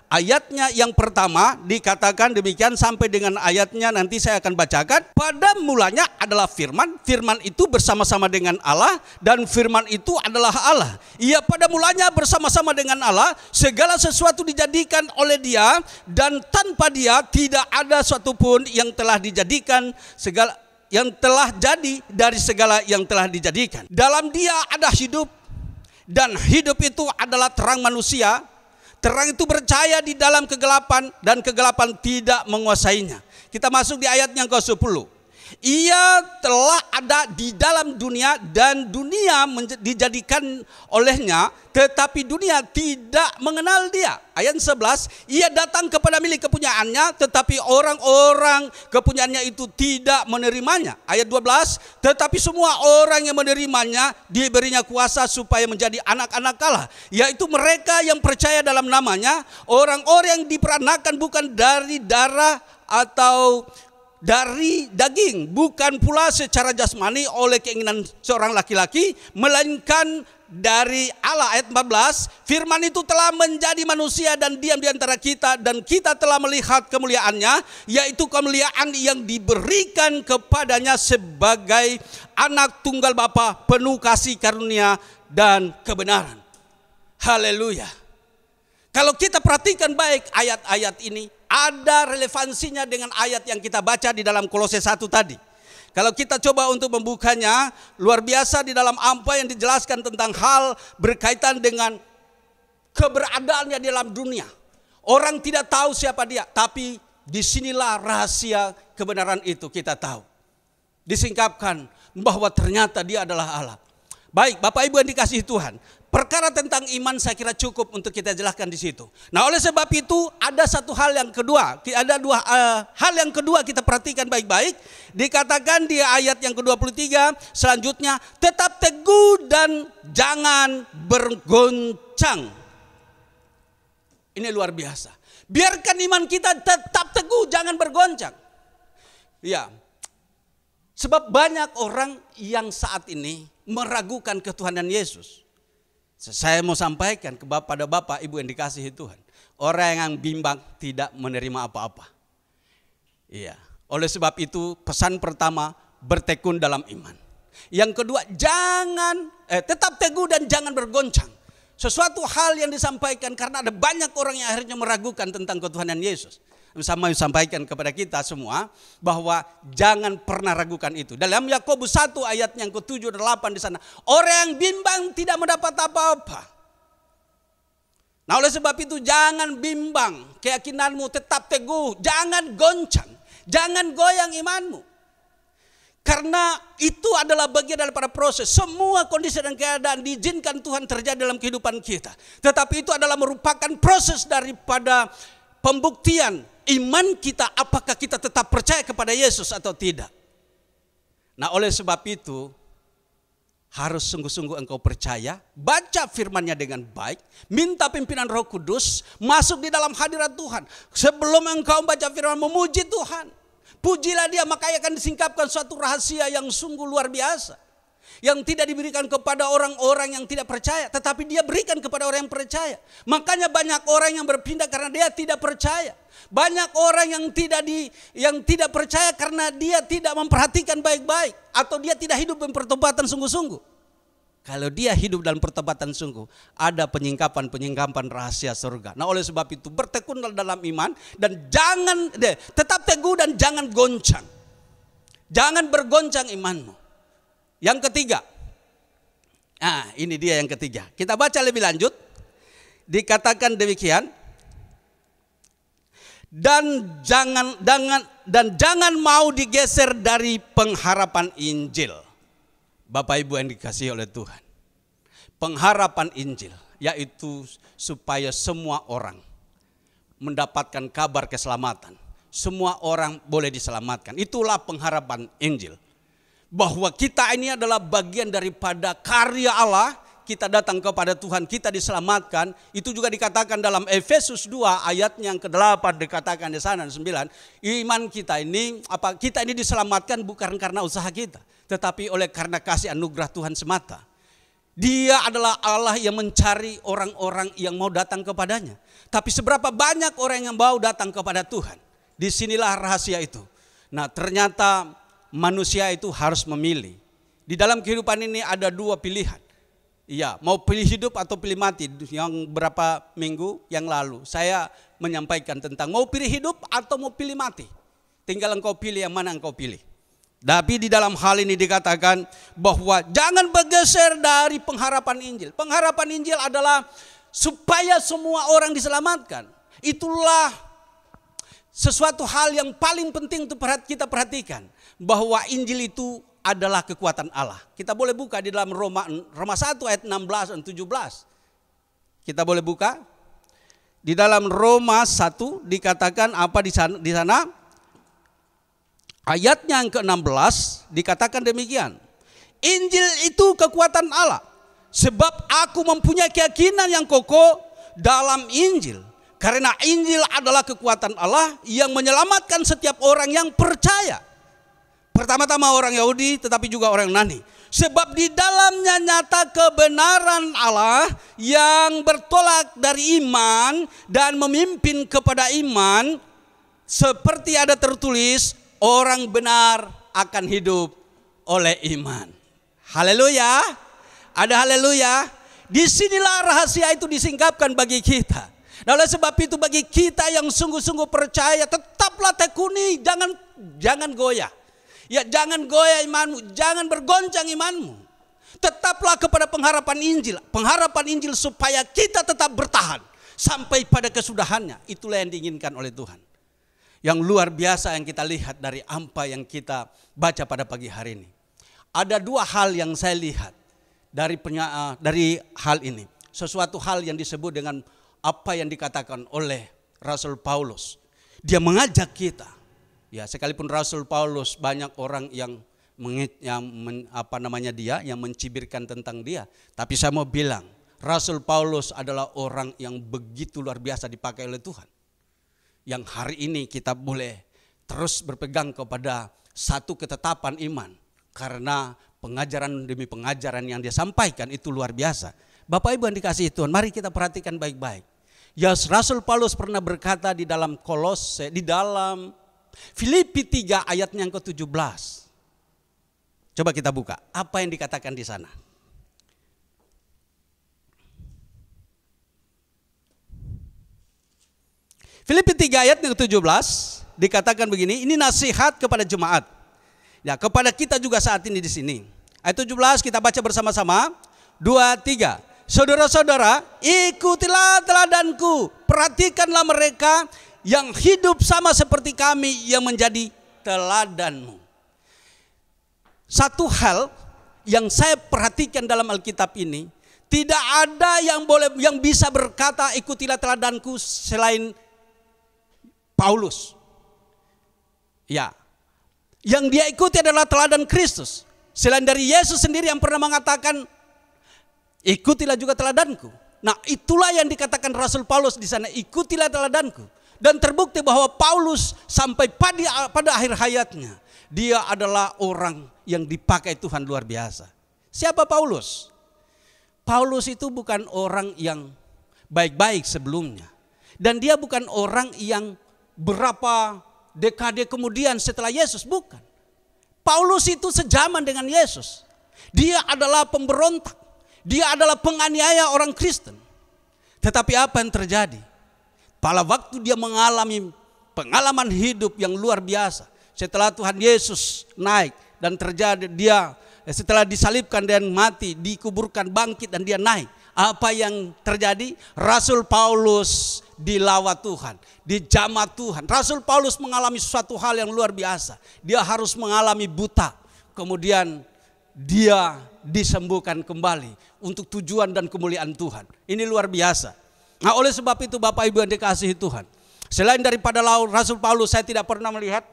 ayatnya yang pertama, dikatakan demikian sampai dengan ayatnya nanti saya akan bacakan. Pada mulanya adalah firman, firman itu bersama-sama dengan Allah dan firman itu adalah Allah. Ia pada mulanya bersama-sama dengan Allah, segala sesuatu dijadikan oleh Dia dan tanpa Dia tidak ada suatu pun yang telah dijadikan yang telah jadi dari segala yang telah dijadikan. Dalam Dia ada hidup, dan hidup itu adalah terang manusia. Terang itu bercahaya di dalam kegelapan dan kegelapan tidak menguasainya. Kita masuk di ayat yang ke-10. Ia telah ada di dalam dunia dan dunia dijadikan olehnya, tetapi dunia tidak mengenal Dia. Ayat 11, ia datang kepada milik kepunyaannya, tetapi orang-orang kepunyaannya itu tidak menerimanya. Ayat 12, tetapi semua orang yang menerimanya diberinya kuasa supaya menjadi anak-anak Allah, yaitu mereka yang percaya dalam namanya, orang-orang yang diperanakan bukan dari darah atau dari daging, bukan pula secara jasmani oleh keinginan seorang laki-laki, melainkan dari Allah. Ayat 14, firman itu telah menjadi manusia dan diam di antara kita, dan kita telah melihat kemuliaannya, yaitu kemuliaan yang diberikan kepadanya sebagai anak tunggal Bapa, penuh kasih karunia dan kebenaran. Haleluya. Kalau kita perhatikan baik ayat-ayat ini, ada relevansinya dengan ayat yang kita baca di dalam Kolose 1 tadi. Kalau kita coba untuk membukanya, luar biasa di dalam apa yang dijelaskan tentang hal berkaitan dengan keberadaannya di dalam dunia. Orang tidak tahu siapa Dia, tapi disinilah rahasia kebenaran itu kita tahu. Disingkapkan bahwa ternyata Dia adalah Allah. Baik, Bapak Ibu yang dikasihi Tuhan, perkara tentang iman saya kira cukup untuk kita jelaskan di situ. Nah, oleh sebab itu ada satu hal yang kedua, ada dua hal yang kedua kita perhatikan baik-baik. Dikatakan di ayat yang ke-23 selanjutnya, tetap teguh dan jangan bergoncang. Ini luar biasa. Biarkan iman kita tetap teguh, jangan bergoncang. Ya. Sebab banyak orang yang saat ini meragukan ketuhanan Yesus. Saya mau sampaikan kepada Bapak Ibu yang dikasihi Tuhan, orang yang bimbang tidak menerima apa-apa. Iya. Oleh sebab itu pesan pertama, bertekun dalam iman. Yang kedua, tetap teguh dan jangan bergoncang. Sesuatu hal yang disampaikan karena ada banyak orang yang akhirnya meragukan tentang ketuhanan Yesus. Sama sampaikan kepada kita semua bahwa jangan pernah ragukan itu. Dalam Yakobus 1 ayat yang ke-7 dan 8 di sana, orang yang bimbang tidak mendapat apa-apa. Nah, oleh sebab itu jangan bimbang, keyakinanmu tetap teguh, jangan goncang, jangan goyang imanmu. Karena itu adalah bagian daripada proses. Semua kondisi dan keadaan diizinkan Tuhan terjadi dalam kehidupan kita. Tetapi itu adalah merupakan proses daripada pembuktian iman kita, apakah kita tetap percaya kepada Yesus atau tidak. Nah, oleh sebab itu harus sungguh-sungguh engkau percaya, baca firman-Nya dengan baik, minta pimpinan Roh Kudus, masuk di dalam hadirat Tuhan. Sebelum engkau baca firman, memuji Tuhan, pujilah Dia, maka akan disingkapkan suatu rahasia yang sungguh luar biasa, yang tidak diberikan kepada orang-orang yang tidak percaya, tetapi Dia berikan kepada orang yang percaya. Makanya banyak orang yang berpindah karena dia tidak percaya. Banyak orang yang tidak percaya karena dia tidak memperhatikan baik-baik, atau dia tidak hidup dalam pertobatan sungguh-sungguh. Kalau dia hidup dalam pertobatan sungguh, ada penyingkapan rahasia surga. Nah, oleh sebab itu bertekunlah dalam iman dan tetap teguh dan jangan goncang. Jangan bergoncang imanmu. Yang ketiga, ini dia yang ketiga. Kita baca lebih lanjut. dikatakan demikian, dan jangan mau digeser dari pengharapan Injil. Bapak Ibu yang dikasihi oleh Tuhan, pengharapan Injil yaitu supaya semua orang mendapatkan kabar keselamatan. Semua orang boleh diselamatkan. Itulah pengharapan Injil. Bahwa kita ini adalah bagian daripada karya Allah. Kita datang kepada Tuhan, kita diselamatkan. Itu juga dikatakan dalam Efesus 2 ayat yang ke-8, dikatakan di sana 9. Iman kita ini diselamatkan bukan karena usaha kita, tetapi oleh karena kasih anugerah Tuhan semata. Dia adalah Allah yang mencari orang-orang yang mau datang kepadanya. Tapi seberapa banyak orang yang mau datang kepada Tuhan? Disinilah rahasia itu. Nah, ternyata manusia itu harus memilih. Di dalam kehidupan ini ada dua pilihan. Iya, mau pilih hidup atau pilih mati. Yang berapa minggu yang lalu saya menyampaikan tentang mau pilih hidup atau mau pilih mati. Tinggal engkau pilih yang mana engkau pilih. Tapi di dalam hal ini dikatakan bahwa jangan bergeser dari pengharapan Injil. Pengharapan Injil adalah supaya semua orang diselamatkan. Itulah sesuatu hal yang paling penting untuk kita perhatikan. Bahwa Injil itu adalah kekuatan Allah. Kita boleh buka di dalam Roma 1 ayat 16 dan 17. Kita boleh buka. Di dalam Roma 1 dikatakan apa di sana? Ayatnya yang ke-16 dikatakan demikian. Injil itu kekuatan Allah. Sebab aku mempunyai keyakinan yang kokoh dalam Injil. Karena Injil adalah kekuatan Allah yang menyelamatkan setiap orang yang percaya. Pertama-tama orang Yahudi tetapi juga orang Yunani. Sebab di dalamnya nyata kebenaran Allah yang bertolak dari iman dan memimpin kepada iman. Seperti ada tertulis, orang benar akan hidup oleh iman. Haleluya. Ada haleluya. Disinilah rahasia itu disingkapkan bagi kita. Nah, oleh sebab itu bagi kita yang sungguh-sungguh percaya, tetaplah tekuni, jangan goyah. Ya, jangan goyah imanmu, jangan bergoncang imanmu. Tetaplah kepada pengharapan Injil. Pengharapan Injil supaya kita tetap bertahan sampai pada kesudahannya. Itulah yang diinginkan oleh Tuhan. Yang luar biasa yang kita lihat dari apa yang kita baca pada pagi hari ini. Ada dua hal yang saya lihat dari hal ini. Sesuatu hal yang disebut dengan apa yang dikatakan oleh Rasul Paulus. Dia mengajak kita. Ya, sekalipun Rasul Paulus banyak orang yang mencibirkan tentang dia. Tapi saya mau bilang, Rasul Paulus adalah orang yang begitu luar biasa dipakai oleh Tuhan. Yang hari ini kita boleh terus berpegang kepada satu ketetapan iman. Karena pengajaran demi pengajaran yang dia sampaikan itu luar biasa. Bapak Ibu yang dikasihi Tuhan, mari kita perhatikan baik-baik. Ya, Rasul Paulus pernah berkata di dalam Filipi 3 ayatnya yang ke-17. Coba kita buka, apa yang dikatakan di sana? Filipi 3 ayat yang ke-17 dikatakan begini, ini nasihat kepada jemaat. Ya, kepada kita juga saat ini di sini. Ayat 17 kita baca bersama-sama. 2, 3. Saudara-saudara, ikutilah teladanku. Perhatikanlah mereka yang hidup sama seperti kami yang menjadi teladanmu. Satu hal yang saya perhatikan dalam Alkitab ini, tidak ada yang bisa berkata ikutilah teladanku selain Paulus. Ya. Yang dia ikuti adalah teladan Kristus. Selain dari Yesus sendiri yang pernah mengatakan ikutilah juga teladanku. Nah, itulah yang dikatakan Rasul Paulus di sana, ikutilah teladanku. Dan terbukti bahwa Paulus sampai pada akhir hayatnya, dia adalah orang yang dipakai Tuhan luar biasa. Siapa Paulus? Paulus itu bukan orang yang baik-baik sebelumnya. Dan dia bukan orang yang berapa dekade kemudian setelah Yesus, bukan. Paulus itu sejaman dengan Yesus. Dia adalah pemberontak. Dia adalah penganiaya orang Kristen. Tetapi apa yang terjadi? Pada waktu dia mengalami pengalaman hidup yang luar biasa. Setelah Tuhan Yesus naik dan terjadi dia setelah disalibkan dan mati, dikuburkan, bangkit dan dia naik. Apa yang terjadi? Rasul Paulus dilawan Tuhan, dijamah Tuhan. Rasul Paulus mengalami suatu hal yang luar biasa. Dia harus mengalami buta. Kemudian dia disembuhkan kembali untuk tujuan dan kemuliaan Tuhan. Ini luar biasa. Nah, oleh sebab itu Bapak Ibu yang dikasihi Tuhan, selain daripada Rasul Paulus, saya tidak pernah melihat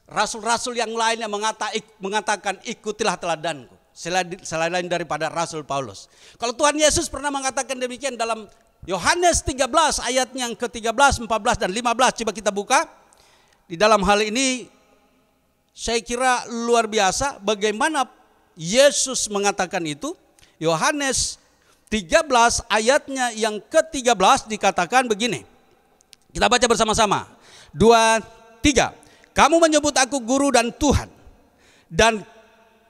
rasul-rasul yang lain yang mengatakan ikutilah teladanku. Selain daripada Rasul Paulus. Kalau Tuhan Yesus pernah mengatakan demikian dalam Yohanes 13 ayat yang ke-13, 14 dan 15. Coba kita buka. Di dalam hal ini saya kira luar biasa bagaimana Yesus mengatakan itu. Yohanes 13 ayatnya yang ke-13 dikatakan begini. Kita baca bersama-sama. 2, 3. Kamu menyebut aku guru dan Tuhan, dan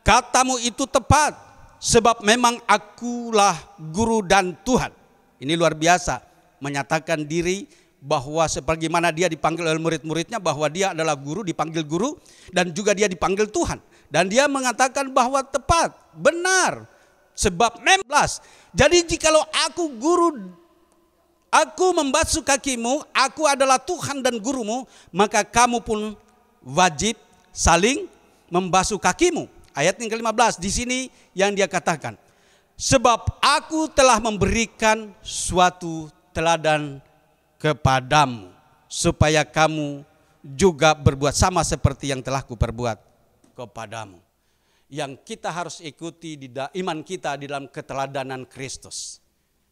katamu itu tepat, sebab memang akulah guru dan Tuhan. Ini luar biasa, menyatakan diri bahwa sebagaimana dia dipanggil oleh murid-muridnya, bahwa dia adalah guru, dipanggil guru, dan juga dia dipanggil Tuhan. Dan dia mengatakan bahwa tepat, benar, sebab memang. Jadi jikalau aku guru, aku membasuh kakimu, aku adalah Tuhan dan gurumu, maka kamu pun wajib saling membasuh kakimu. Ayat yang ke-15 di sini yang dia katakan, sebab aku telah memberikan suatu teladan kepadamu, supaya kamu juga berbuat sama seperti yang telah kuperbuat kepadamu. Yang kita harus ikuti di iman kita di dalam keteladanan Kristus.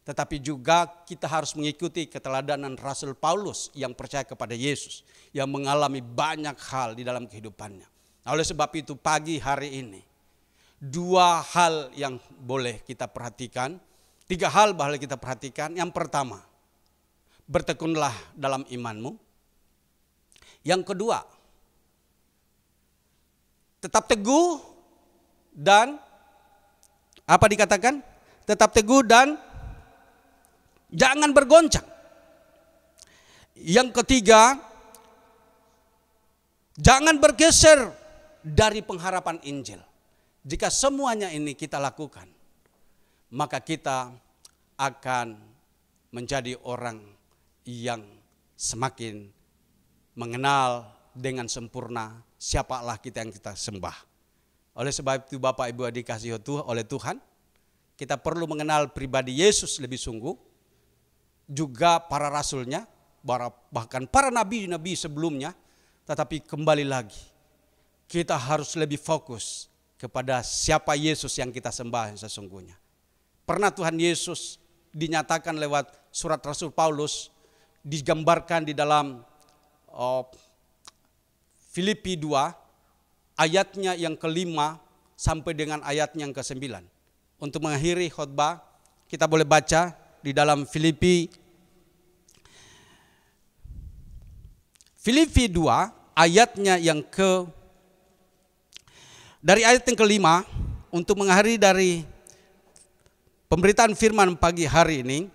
Tetapi juga kita harus mengikuti keteladanan Rasul Paulus yang percaya kepada Yesus, yang mengalami banyak hal di dalam kehidupannya. Oleh sebab itu pagi hari ini 2 hal yang boleh kita perhatikan, 3 hal boleh kita perhatikan. Yang pertama, bertekunlah dalam imanmu. Yang kedua, tetap teguh dan apa dikatakan? Tetap teguh dan jangan bergoncang. Yang ketiga, jangan bergeser dari pengharapan Injil. Jika semuanya ini kita lakukan, maka kita akan menjadi orang yang semakin mengenal dengan sempurna siapa Allah kita yang kita sembah. Oleh sebab itu Bapak Ibu dikasihi oleh Tuhan, kita perlu mengenal pribadi Yesus lebih sungguh, juga para rasulnya, bahkan para nabi-nabi sebelumnya. Tetapi kembali lagi, kita harus lebih fokus kepada siapa Yesus yang kita sembah yang sesungguhnya. Pernah Tuhan Yesus dinyatakan lewat surat Rasul Paulus, digambarkan di dalam Filipi 2 ayatnya yang ke-5 sampai dengan ayatnya yang ke-9. Untuk mengakhiri khotbah, kita boleh baca di dalam Filipi 2 ayatnya yang dari ayat yang ke-5, untuk mengakhiri dari pemberitaan firman pagi hari ini,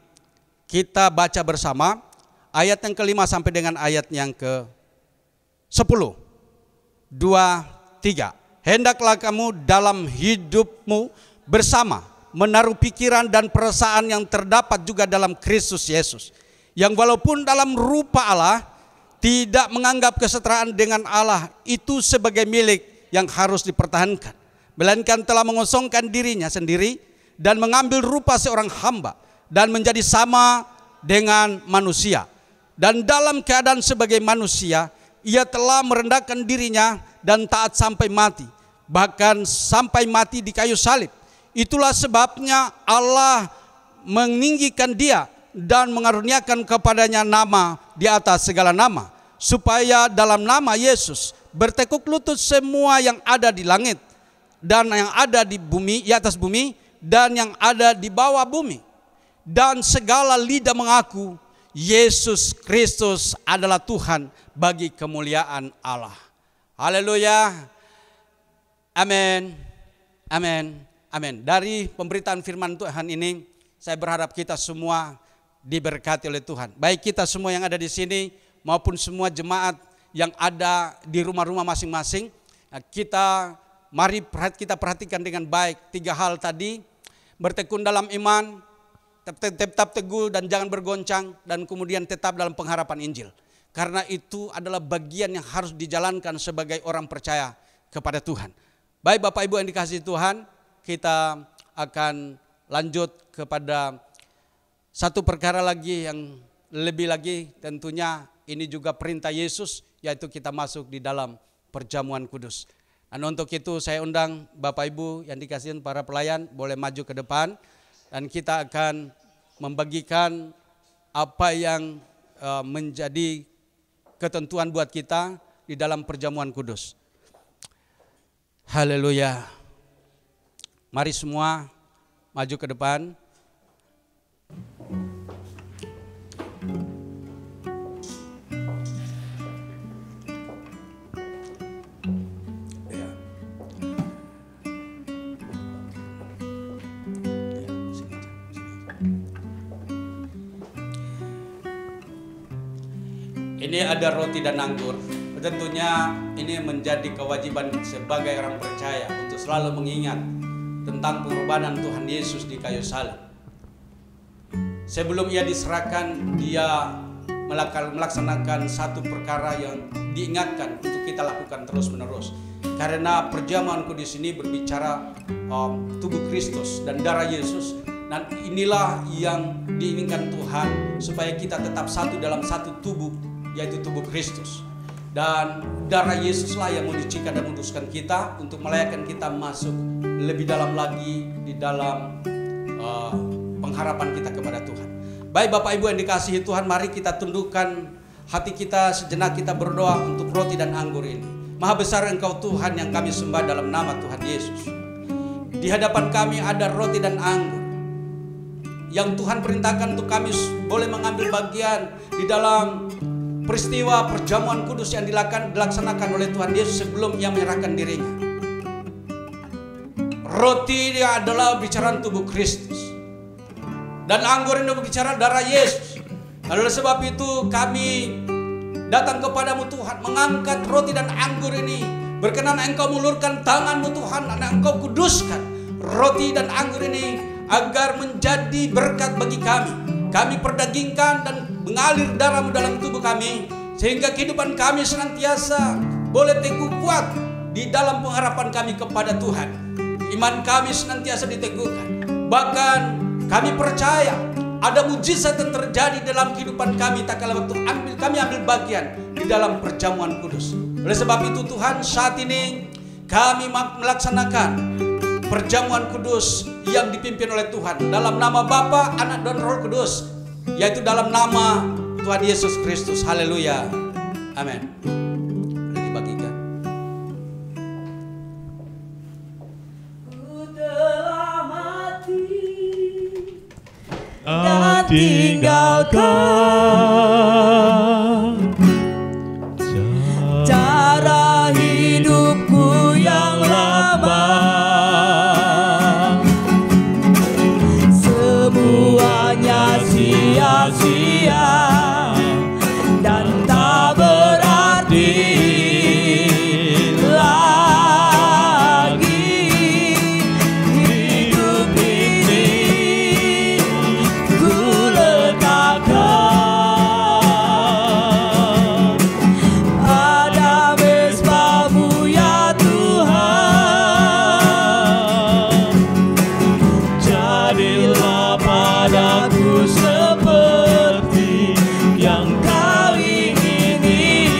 kita baca bersama ayat yang ke-5 sampai dengan ayat yang ke-10. 2, 3. Hendaklah kamu dalam hidupmu bersama menaruh pikiran dan perasaan yang terdapat juga dalam Kristus Yesus, yang walaupun dalam rupa Allah tidak menganggap kesetaraan dengan Allah itu sebagai milik yang harus dipertahankan, melainkan telah mengosongkan dirinya sendiri dan mengambil rupa seorang hamba dan menjadi sama dengan manusia. Dan dalam keadaan sebagai manusia, ia telah merendahkan dirinya dan taat sampai mati, bahkan sampai mati di kayu salib. Itulah sebabnya Allah meninggikan dia dan mengaruniakan kepadanya nama di atas segala nama, supaya dalam nama Yesus bertekuk lutut semua yang ada di langit dan yang ada di bumi, di atas bumi, dan yang ada di bawah bumi, dan segala lidah mengaku Yesus Kristus adalah Tuhan bagi kemuliaan Allah. Haleluya. Amin. Amin. Amin. Dari pemberitaan firman Tuhan ini, saya berharap kita semua diberkati oleh Tuhan. Baik kita semua yang ada di sini maupun semua jemaat yang ada di rumah-rumah masing-masing. Mari kita perhatikan dengan baik 3 hal tadi. Bertekun dalam iman, tetap teguh dan jangan bergoncang, dan kemudian tetap dalam pengharapan Injil. Karena itu adalah bagian yang harus dijalankan sebagai orang percaya kepada Tuhan. Baik Bapak Ibu yang dikasihi Tuhan, kita akan lanjut kepada satu perkara lagi yang lebih lagi, tentunya ini juga perintah Yesus, yaitu kita masuk di dalam perjamuan kudus. Dan untuk itu saya undang Bapak Ibu yang dikasihi para pelayan boleh maju ke depan, dan kita akan membagikan apa yang menjadi ketentuan buat kita di dalam perjamuan kudus. Haleluya. Mari semua maju ke depan. Ini ada roti dan anggur. Tentunya ini menjadi kewajiban sebagai orang percaya untuk selalu mengingat tentang pengorbanan Tuhan Yesus di kayu salib. Sebelum ia diserahkan, dia melaksanakan satu perkara yang diingatkan untuk kita lakukan terus menerus. Karena perjamuan kudus ini berbicara tubuh Kristus dan darah Yesus. Dan inilah yang diinginkan Tuhan, supaya kita tetap satu dalam satu tubuh, yaitu tubuh Kristus. Dan darah Yesuslah yang menyucikan dan menguduskan kita untuk melayakkan kita masuk lebih dalam lagi di dalam pengharapan kita kepada Tuhan. Baik Bapak Ibu yang dikasihi Tuhan, mari kita tundukkan hati kita sejenak, kita berdoa untuk roti dan anggur ini. Maha besar Engkau Tuhan yang kami sembah dalam nama Tuhan Yesus. Di hadapan kami ada roti dan anggur yang Tuhan perintahkan untuk kami boleh mengambil bagian di dalam peristiwa perjamuan kudus yang dilaksanakan oleh Tuhan Yesus sebelum ia menyerahkan dirinya. Roti dia adalah bicara tubuh Kristus, dan anggur ini berbicara darah Yesus. Oleh sebab itu kami datang kepadamu Tuhan, mengangkat roti dan anggur ini. Berkenan Engkau mengulurkan tanganmu Tuhan, dan Engkau kuduskan roti dan anggur ini agar menjadi berkat bagi kami. Kami perdagingkan dan mengalir darah-Mu dalam tubuh kami, sehingga kehidupan kami senantiasa boleh teguh kuat di dalam pengharapan kami kepada Tuhan. Iman kami senantiasa diteguhkan. Bahkan kami percaya ada mujizat yang terjadi dalam kehidupan kami tak kala waktu kami ambil bagian di dalam perjamuan kudus. Oleh sebab itu Tuhan, saat ini kami melaksanakan perjamuan kudus yang dipimpin oleh Tuhan dalam nama Bapa, Anak dan Roh Kudus, yaitu dalam nama Tuhan Yesus Kristus. Haleluya. Amin. Boleh dibagikan. Ku telah mati dan tinggalkan cara hidupku yang lama. Semuanya sia-sia dan tak berarti lagi. Hidup ini ku letakkan pada mesbah-Mu ya Tuhan. Jadilah padaku seperti yang Kau ingini.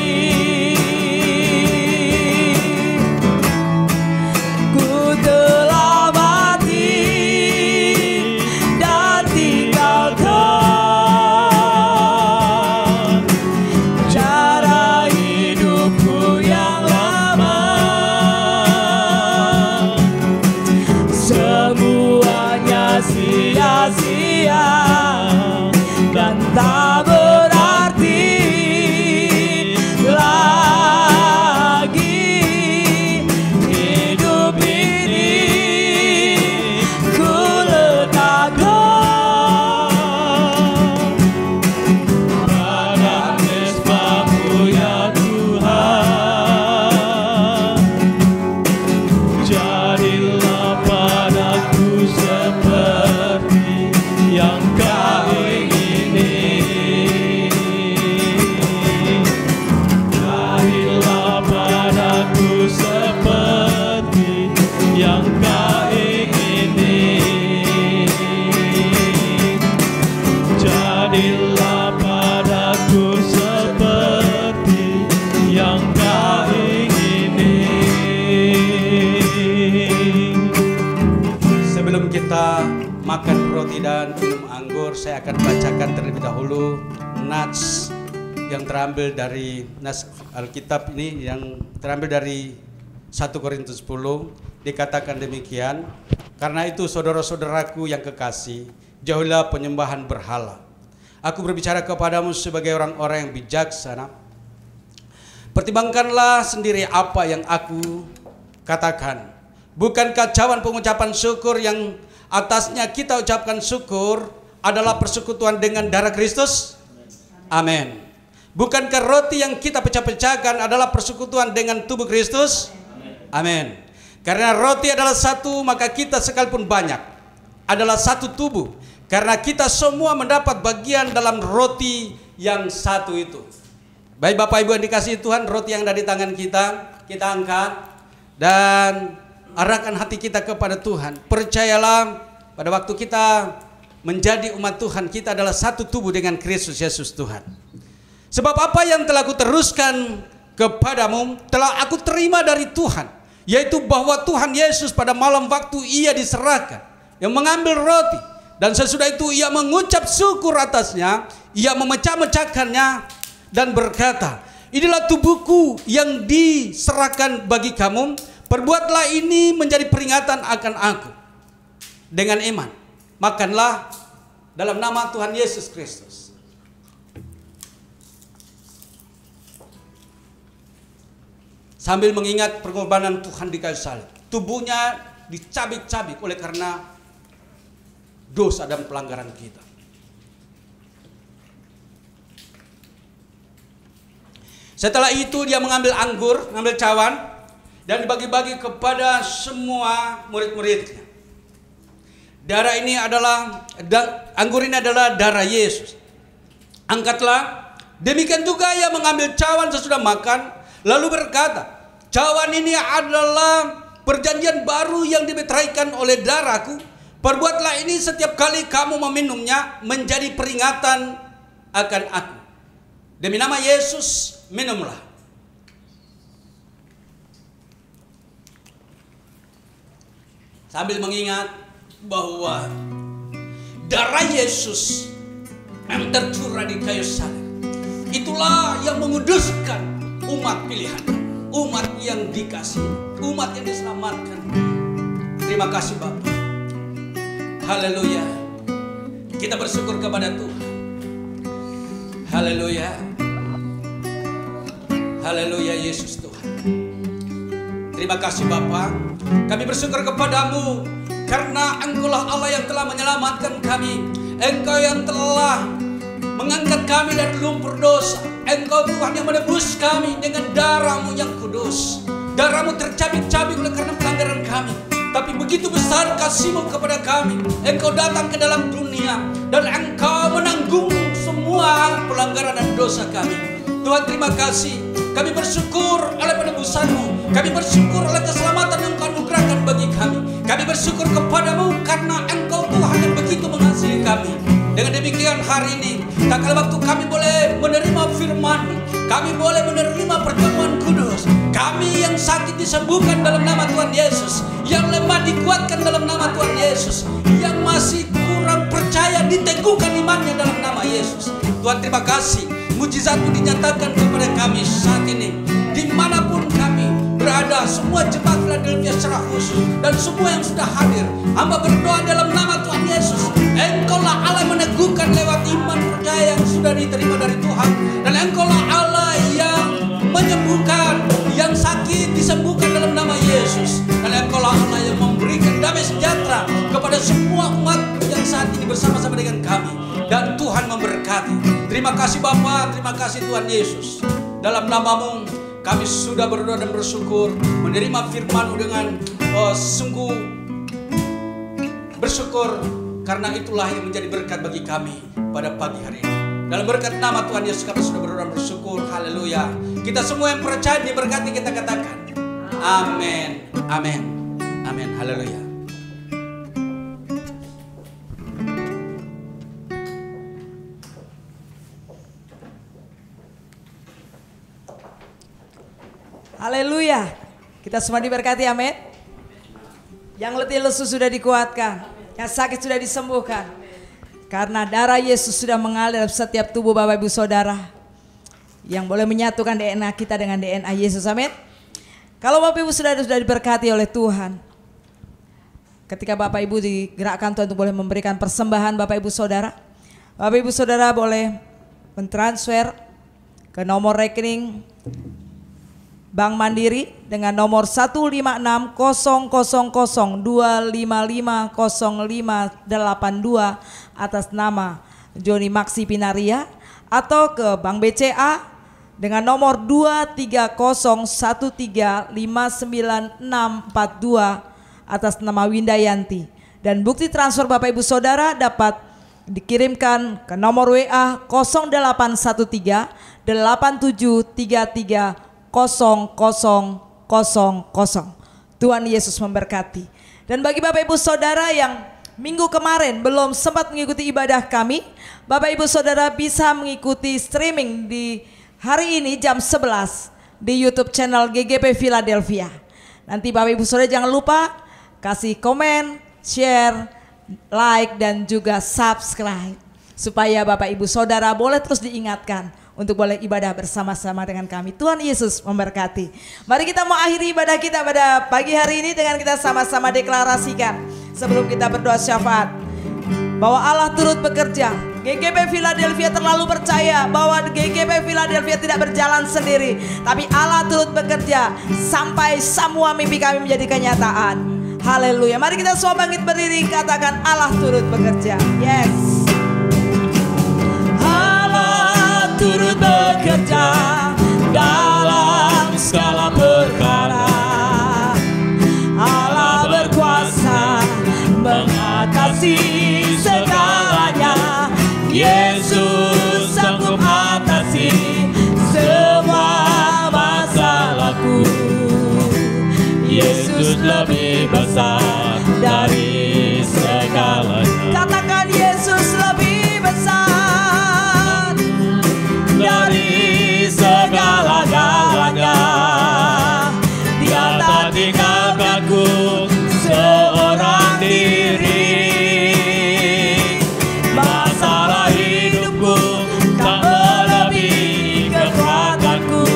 Ku telah mati dan tinggalkan cara hidupku yang lama. Semuanya sia-sia dan tak berarti lagi. Hidup ini ku letakkan pada mesbah-Mu ya Tuhan. Jadilah padaku seperti yang makan roti dan minum anggur, saya akan bacakan terlebih dahulu nats yang terambil dari nas Alkitab ini, yang terambil dari 1 Korintus 10. Dikatakan demikian, karena itu saudara-saudaraku yang kekasih, jauhilah penyembahan berhala. Aku berbicara kepadamu sebagai orang-orang yang bijaksana. Pertimbangkanlah sendiri apa yang aku katakan. Bukankah cawan pengucapan syukur yang atasnya kita ucapkan syukur adalah persekutuan dengan darah Kristus? Amin. Bukankah roti yang kita pecah-pecahkan adalah persekutuan dengan tubuh Kristus? Amin. Karena roti adalah satu, maka kita sekalipun banyak adalah satu tubuh. Karena kita semua mendapat bagian dalam roti yang satu itu. Baik Bapak Ibu yang dikasihi Tuhan, roti yang ada di tangan kita angkat dan arahkan hati kita kepada Tuhan. Percayalah, pada waktu kita menjadi umat Tuhan, kita adalah satu tubuh dengan Kristus Yesus Tuhan. Sebab apa yang telah aku teruskan kepadamu telah aku terima dari Tuhan, yaitu bahwa Tuhan Yesus pada malam waktu ia diserahkan, yang mengambil roti, dan sesudah itu ia mengucap syukur atasnya, ia memecah-mecahkannya dan berkata, inilah tubuhku yang diserahkan bagi kamu, perbuatlah ini menjadi peringatan akan aku. Dengan iman, makanlah dalam nama Tuhan Yesus Kristus. Sambil mengingat pengorbanan Tuhan di kayu salib, tubuhnya dicabik-cabik oleh karena dosa dan pelanggaran kita. Setelah itu dia mengambil anggur, mengambil cawan, dan dibagi-bagi kepada semua murid-muridnya. Darah ini adalah, anggur ini adalah darah Yesus. Angkatlah. Demikian juga ia mengambil cawan sesudah makan, lalu berkata, cawan ini adalah perjanjian baru yang dimeteraikan oleh darahku. Perbuatlah ini setiap kali kamu meminumnya menjadi peringatan akan aku. Demi nama Yesus, minumlah. Sambil mengingat bahwa darah Yesus yang tercurah di kayu salib, itulah yang menguduskan umat pilihan, umat yang dikasihi, umat yang diselamatkan. Terima kasih Bapak. Haleluya. Kita bersyukur kepada Tuhan. Haleluya. Haleluya Yesus Tuhan. Terima kasih Bapa. Kami bersyukur kepadamu karena Engkaulah Allah yang telah menyelamatkan kami. Engkau yang telah mengangkat kami dari lumpur dosa. Engkau Tuhan yang menebus kami dengan darah-Mu yang kudus. Darah-Mu tercabik-cabik oleh karena pelanggaran kami. Tapi begitu besar kasih-Mu kepada kami. Engkau datang ke dalam dunia dan Engkau menanggung semua pelanggaran dan dosa kami. Tuhan terima kasih. Kami bersyukur oleh penebusan-Mu. Kami bersyukur oleh keselamatan yang Engkau anugerahkan bagi kami. Kami bersyukur kepadamu karena Engkau Tuhan yang begitu mengasihi kami. Dengan demikian hari ini, tak kala waktu kami boleh menerima firman-Mu, kami boleh menerima pertemuan kudus. Kami yang sakit disembuhkan dalam nama Tuhan Yesus, yang lemah dikuatkan dalam nama Tuhan Yesus, yang masih kurang percaya diteguhkan imannya dalam nama Yesus. Tuhan terima kasih, mujizat-Mu dinyatakan kepada kami saat ini. Dimanapun kami berada, semua jemaat Philadelphia secara khusus dan semua yang sudah hadir, hamba berdoa dalam nama Tuhan Yesus. Engkaulah Allah yang meneguhkan lewat iman percaya yang sudah diterima dari Tuhan, dan Engkaulah Allah yang menyembuhkan, yang sakit disembuhkan dalam nama Yesus, dan Engkaulah Allah yang memberikan damai sejahtera kepada semua umat yang saat ini bersama-sama dengan kami, dan Tuhan memberkati. Terima kasih Bapa, terima kasih Tuhan Yesus. Dalam nama-Mu kami sudah berdoa dan bersyukur, menerima firman-Mu dengan sungguh bersyukur, karena itulah yang menjadi berkat bagi kami pada pagi hari ini. Dalam berkat nama Tuhan Yesus kami sudah berdoa dan bersyukur. Haleluya. Kita semua yang percaya diberkati, kita katakan amin. Amin. Amin. Haleluya. Haleluya. Kita semua diberkati, amin. Yang letih lesu sudah dikuatkan. Yang sakit sudah disembuhkan. Karena darah Yesus sudah mengalir dalam setiap tubuh Bapak Ibu Saudara. Yang boleh menyatukan DNA kita dengan DNA Yesus. Amin. Kalau Bapak Ibu sudah diberkati oleh Tuhan. Ketika Bapak Ibu digerakkan Tuhan untuk boleh memberikan persembahan Bapak Ibu Saudara. Bapak Ibu Saudara boleh mentransfer ke nomor rekening Bank Mandiri dengan nomor 1560002550582 atas nama Joni Maxi Pinaria, atau ke Bank BCA dengan nomor 23013596642 atas nama Windayanti. Dan bukti transfer Bapak Ibu Saudara dapat dikirimkan ke nomor WA 0813 8733 0000. Tuhan Yesus memberkati. Dan bagi Bapak Ibu Saudara yang minggu kemarin belum sempat mengikuti ibadah kami, Bapak Ibu Saudara bisa mengikuti streaming di hari ini jam 11 di YouTube channel GGP Philadelphia. Nanti Bapak Ibu Saudara jangan lupa kasih komen, share, like, dan juga subscribe, supaya Bapak Ibu Saudara boleh terus diingatkan untuk boleh ibadah bersama-sama dengan kami. Tuhan Yesus memberkati. Mari kita mau akhiri ibadah kita pada pagi hari ini dengan kita sama-sama deklarasikan sebelum kita berdoa syafaat, bahwa Allah turut bekerja. GGP Philadelphia terlalu percaya bahwa GGP Philadelphia tidak berjalan sendiri, tapi Allah turut bekerja sampai semua mimpi kami menjadi kenyataan. Haleluya. Mari kita semua bangkit berdiri, katakan Allah turut bekerja. Yes. Turut bekerja dalam segala perkara. Allah berkuasa mengatasi segalanya. Yesus sanggup atasi semua masalahku. Yesus lebih besar dari segalanya. Katakan Yesus lebih besar dari segala-galanya. Dia tak tinggalkanku seorang diri. Masalah hidupku tak melebihi kekuatanku.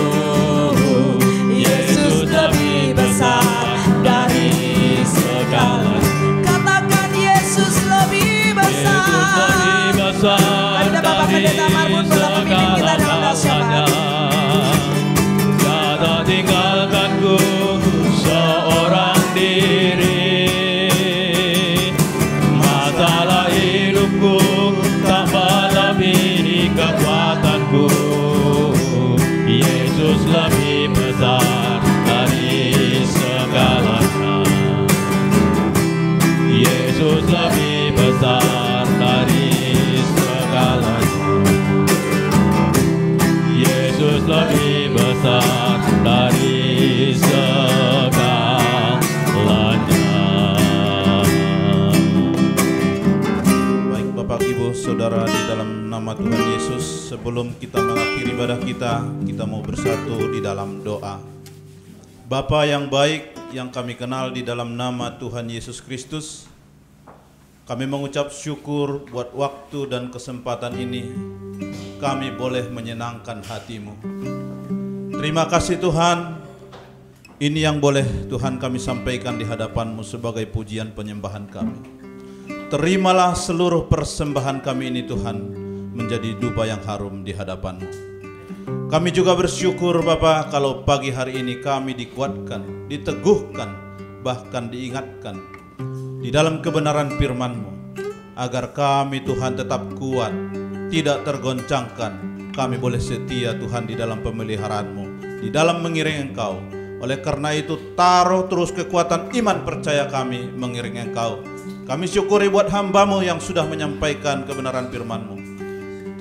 Yesus lebih besar dari segalanya. Katakan Yesus lebih besar. Yesus lebih besar. Ada Bapak Pendeta Marbun boleh memimpin kita dalam doa syafaat. Dia tak tinggalkanku seorang diri. Masalah hidupku tak melebihi kekuatanku. Yesus lebih besar dari segalanya. Yesus lebih besar dari segalanya. Yesus lebih besar dari segalanya. Baik Bapak Ibu Saudara, di dalam nama Tuhan Yesus, sebelum kita mengakhiri ibadah kita mau bersatu di dalam doa. Bapa yang baik yang kami kenal, di dalam nama Tuhan Yesus Kristus, kami mengucap syukur buat waktu dan kesempatan ini kami boleh menyenangkan hati-Mu. Terima kasih Tuhan, ini yang boleh Tuhan kami sampaikan di hadapan-Mu sebagai pujian penyembahan kami. Terimalah seluruh persembahan kami ini Tuhan, menjadi dupa yang harum di hadapan-Mu. Kami juga bersyukur Bapa, kalau pagi hari ini kami dikuatkan, diteguhkan, bahkan diingatkan di dalam kebenaran firman-Mu, agar kami Tuhan tetap kuat, tidak tergoncangkan. Kami boleh setia Tuhan di dalam pemeliharaan-Mu, di dalam mengiring Engkau. Oleh karena itu, taruh terus kekuatan iman percaya kami mengiring Engkau. Kami syukuri buat hamba-Mu yang sudah menyampaikan kebenaran firman-Mu.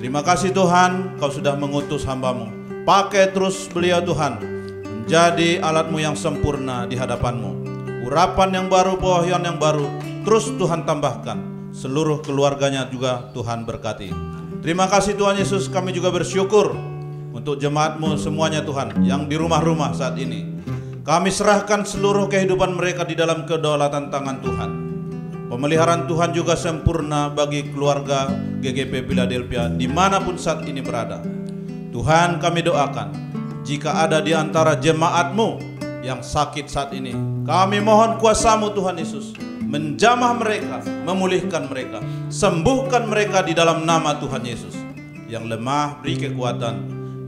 Terima kasih Tuhan, Kau sudah mengutus hamba-Mu. Pakai terus beliau Tuhan, menjadi alat-Mu yang sempurna di hadapan-Mu. Urapan yang baru, pewahyuan yang baru, terus Tuhan tambahkan. Seluruh keluarganya juga Tuhan berkati. Terima kasih Tuhan Yesus, kami juga bersyukur untuk jemaat-Mu semuanya Tuhan, yang di rumah-rumah saat ini. Kami serahkan seluruh kehidupan mereka di dalam kedaulatan tangan Tuhan. Pemeliharaan Tuhan juga sempurna bagi keluarga GGP Philadelphia dimanapun saat ini berada. Tuhan, kami doakan, jika ada di antara jemaat-Mu yang sakit saat ini, kami mohon kuasa-Mu Tuhan Yesus, menjamah mereka, memulihkan mereka, sembuhkan mereka di dalam nama Tuhan Yesus. Yang lemah beri kekuatan,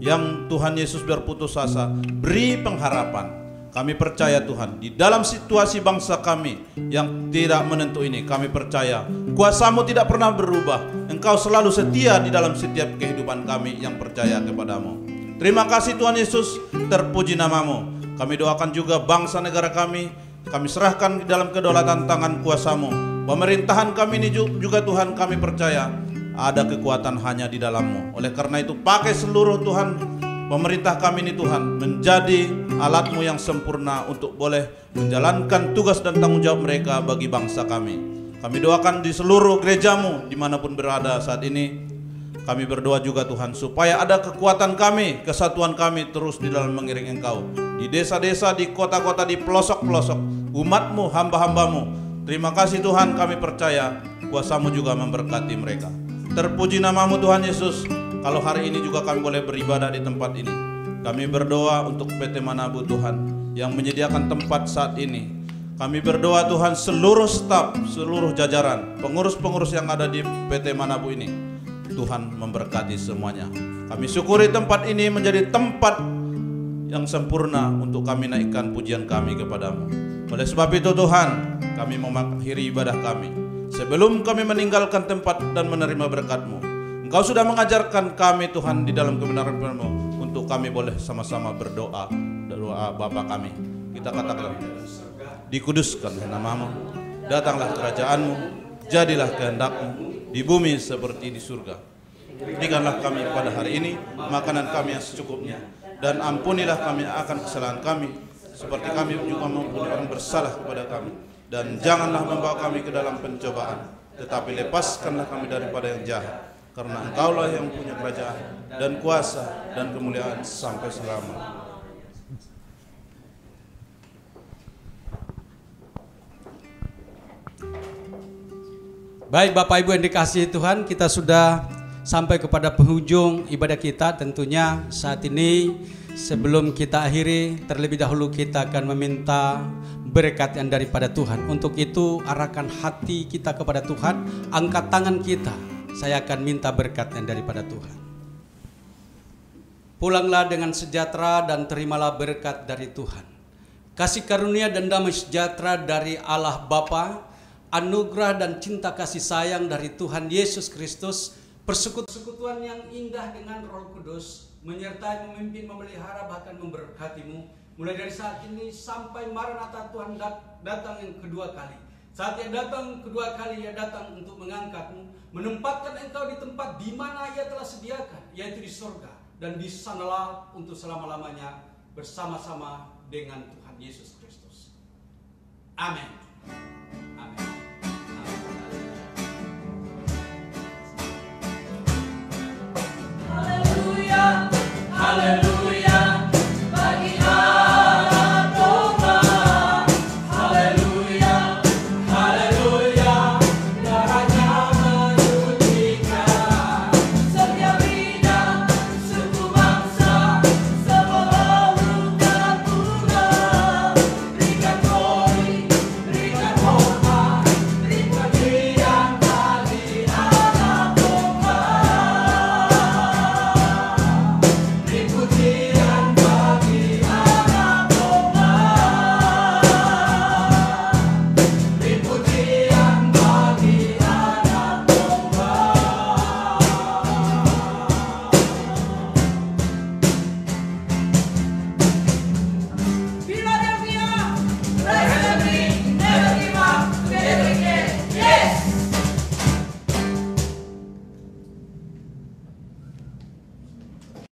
yang Tuhan Yesus berputus asa beri pengharapan. Kami percaya Tuhan, di dalam situasi bangsa kami yang tidak menentu ini, kami percaya kuasa-Mu tidak pernah berubah. Engkau selalu setia di dalam setiap kehidupan kami yang percaya kepada-Mu. Terima kasih Tuhan Yesus, terpuji nama-Mu. Kami doakan juga bangsa negara kami serahkan di dalam kedaulatan tangan kuasa-Mu. Pemerintahan kami ini juga Tuhan, kami percaya ada kekuatan hanya di dalam-Mu. Oleh karena itu pakai seluruh Tuhan pemerintah kami ini Tuhan, menjadi alat-Mu yang sempurna untuk boleh menjalankan tugas dan tanggung jawab mereka bagi bangsa kami. Kami doakan di seluruh gereja-Mu dimanapun berada saat ini. Kami berdoa juga Tuhan, supaya ada kekuatan kami, kesatuan kami terus di dalam mengiring Engkau. Di desa-desa, di kota-kota, di pelosok-pelosok, umat-Mu, hamba-hamba-Mu. Terima kasih Tuhan, kami percaya kuasa-Mu juga memberkati mereka. Terpuji nama-Mu Tuhan Yesus. Kalau hari ini juga kami boleh beribadah di tempat ini, kami berdoa untuk PT Manabu Tuhan yang menyediakan tempat saat ini. Kami berdoa Tuhan, seluruh staf, seluruh jajaran, pengurus-pengurus yang ada di PT Manabu ini, Tuhan memberkati semuanya. Kami syukuri tempat ini menjadi tempat yang sempurna untuk kami naikkan pujian kami kepada-Mu. Oleh sebab itu Tuhan, kami mengakhiri ibadah kami. Sebelum kami meninggalkan tempat dan menerima berkat-Mu, Engkau sudah mengajarkan kami Tuhan di dalam kebenaran firman-Mu untuk kami boleh sama-sama berdoa, doa Bapa kami. Kita katakan, dikuduskanlah nama-Mu, datanglah kerajaan-Mu, jadilah kehendak-Mu di bumi seperti di surga. Berikanlah kami pada hari ini makanan kami yang secukupnya, dan ampunilah kami akan kesalahan kami, seperti kami juga mengampuni orang bersalah kepada kami. Dan janganlah membawa kami ke dalam pencobaan, tetapi lepaskanlah kami daripada yang jahat. Karena Engkaulah yang punya kerajaan dan kuasa dan kemuliaan sampai selama. Baik Bapak Ibu yang dikasihi Tuhan, kita sudah sampai kepada penghujung ibadah kita. Tentunya saat ini sebelum kita akhiri, terlebih dahulu kita akan meminta berkat yang daripada Tuhan. Untuk itu arahkan hati kita kepada Tuhan, angkat tangan kita. Saya akan minta berkat yang daripada Tuhan. Pulanglah dengan sejahtera dan terimalah berkat dari Tuhan. Kasih karunia dan damai sejahtera dari Allah Bapa, anugerah dan cinta kasih sayang dari Tuhan Yesus Kristus, persekutuan yang indah dengan Roh Kudus, menyertai, memimpin, memelihara, bahkan memberkatimu, mulai dari saat ini sampai Maranatha Tuhan datang yang kedua kali. Saat Ia datang kedua kali, Ia datang untuk mengangkatmu, menempatkan engkau di tempat di mana Ia telah sediakan, yaitu di surga. Dan di sanalah untuk selama-lamanya bersama-sama dengan Tuhan Yesus Kristus. Amin. Amin. Haleluya. Haleluya.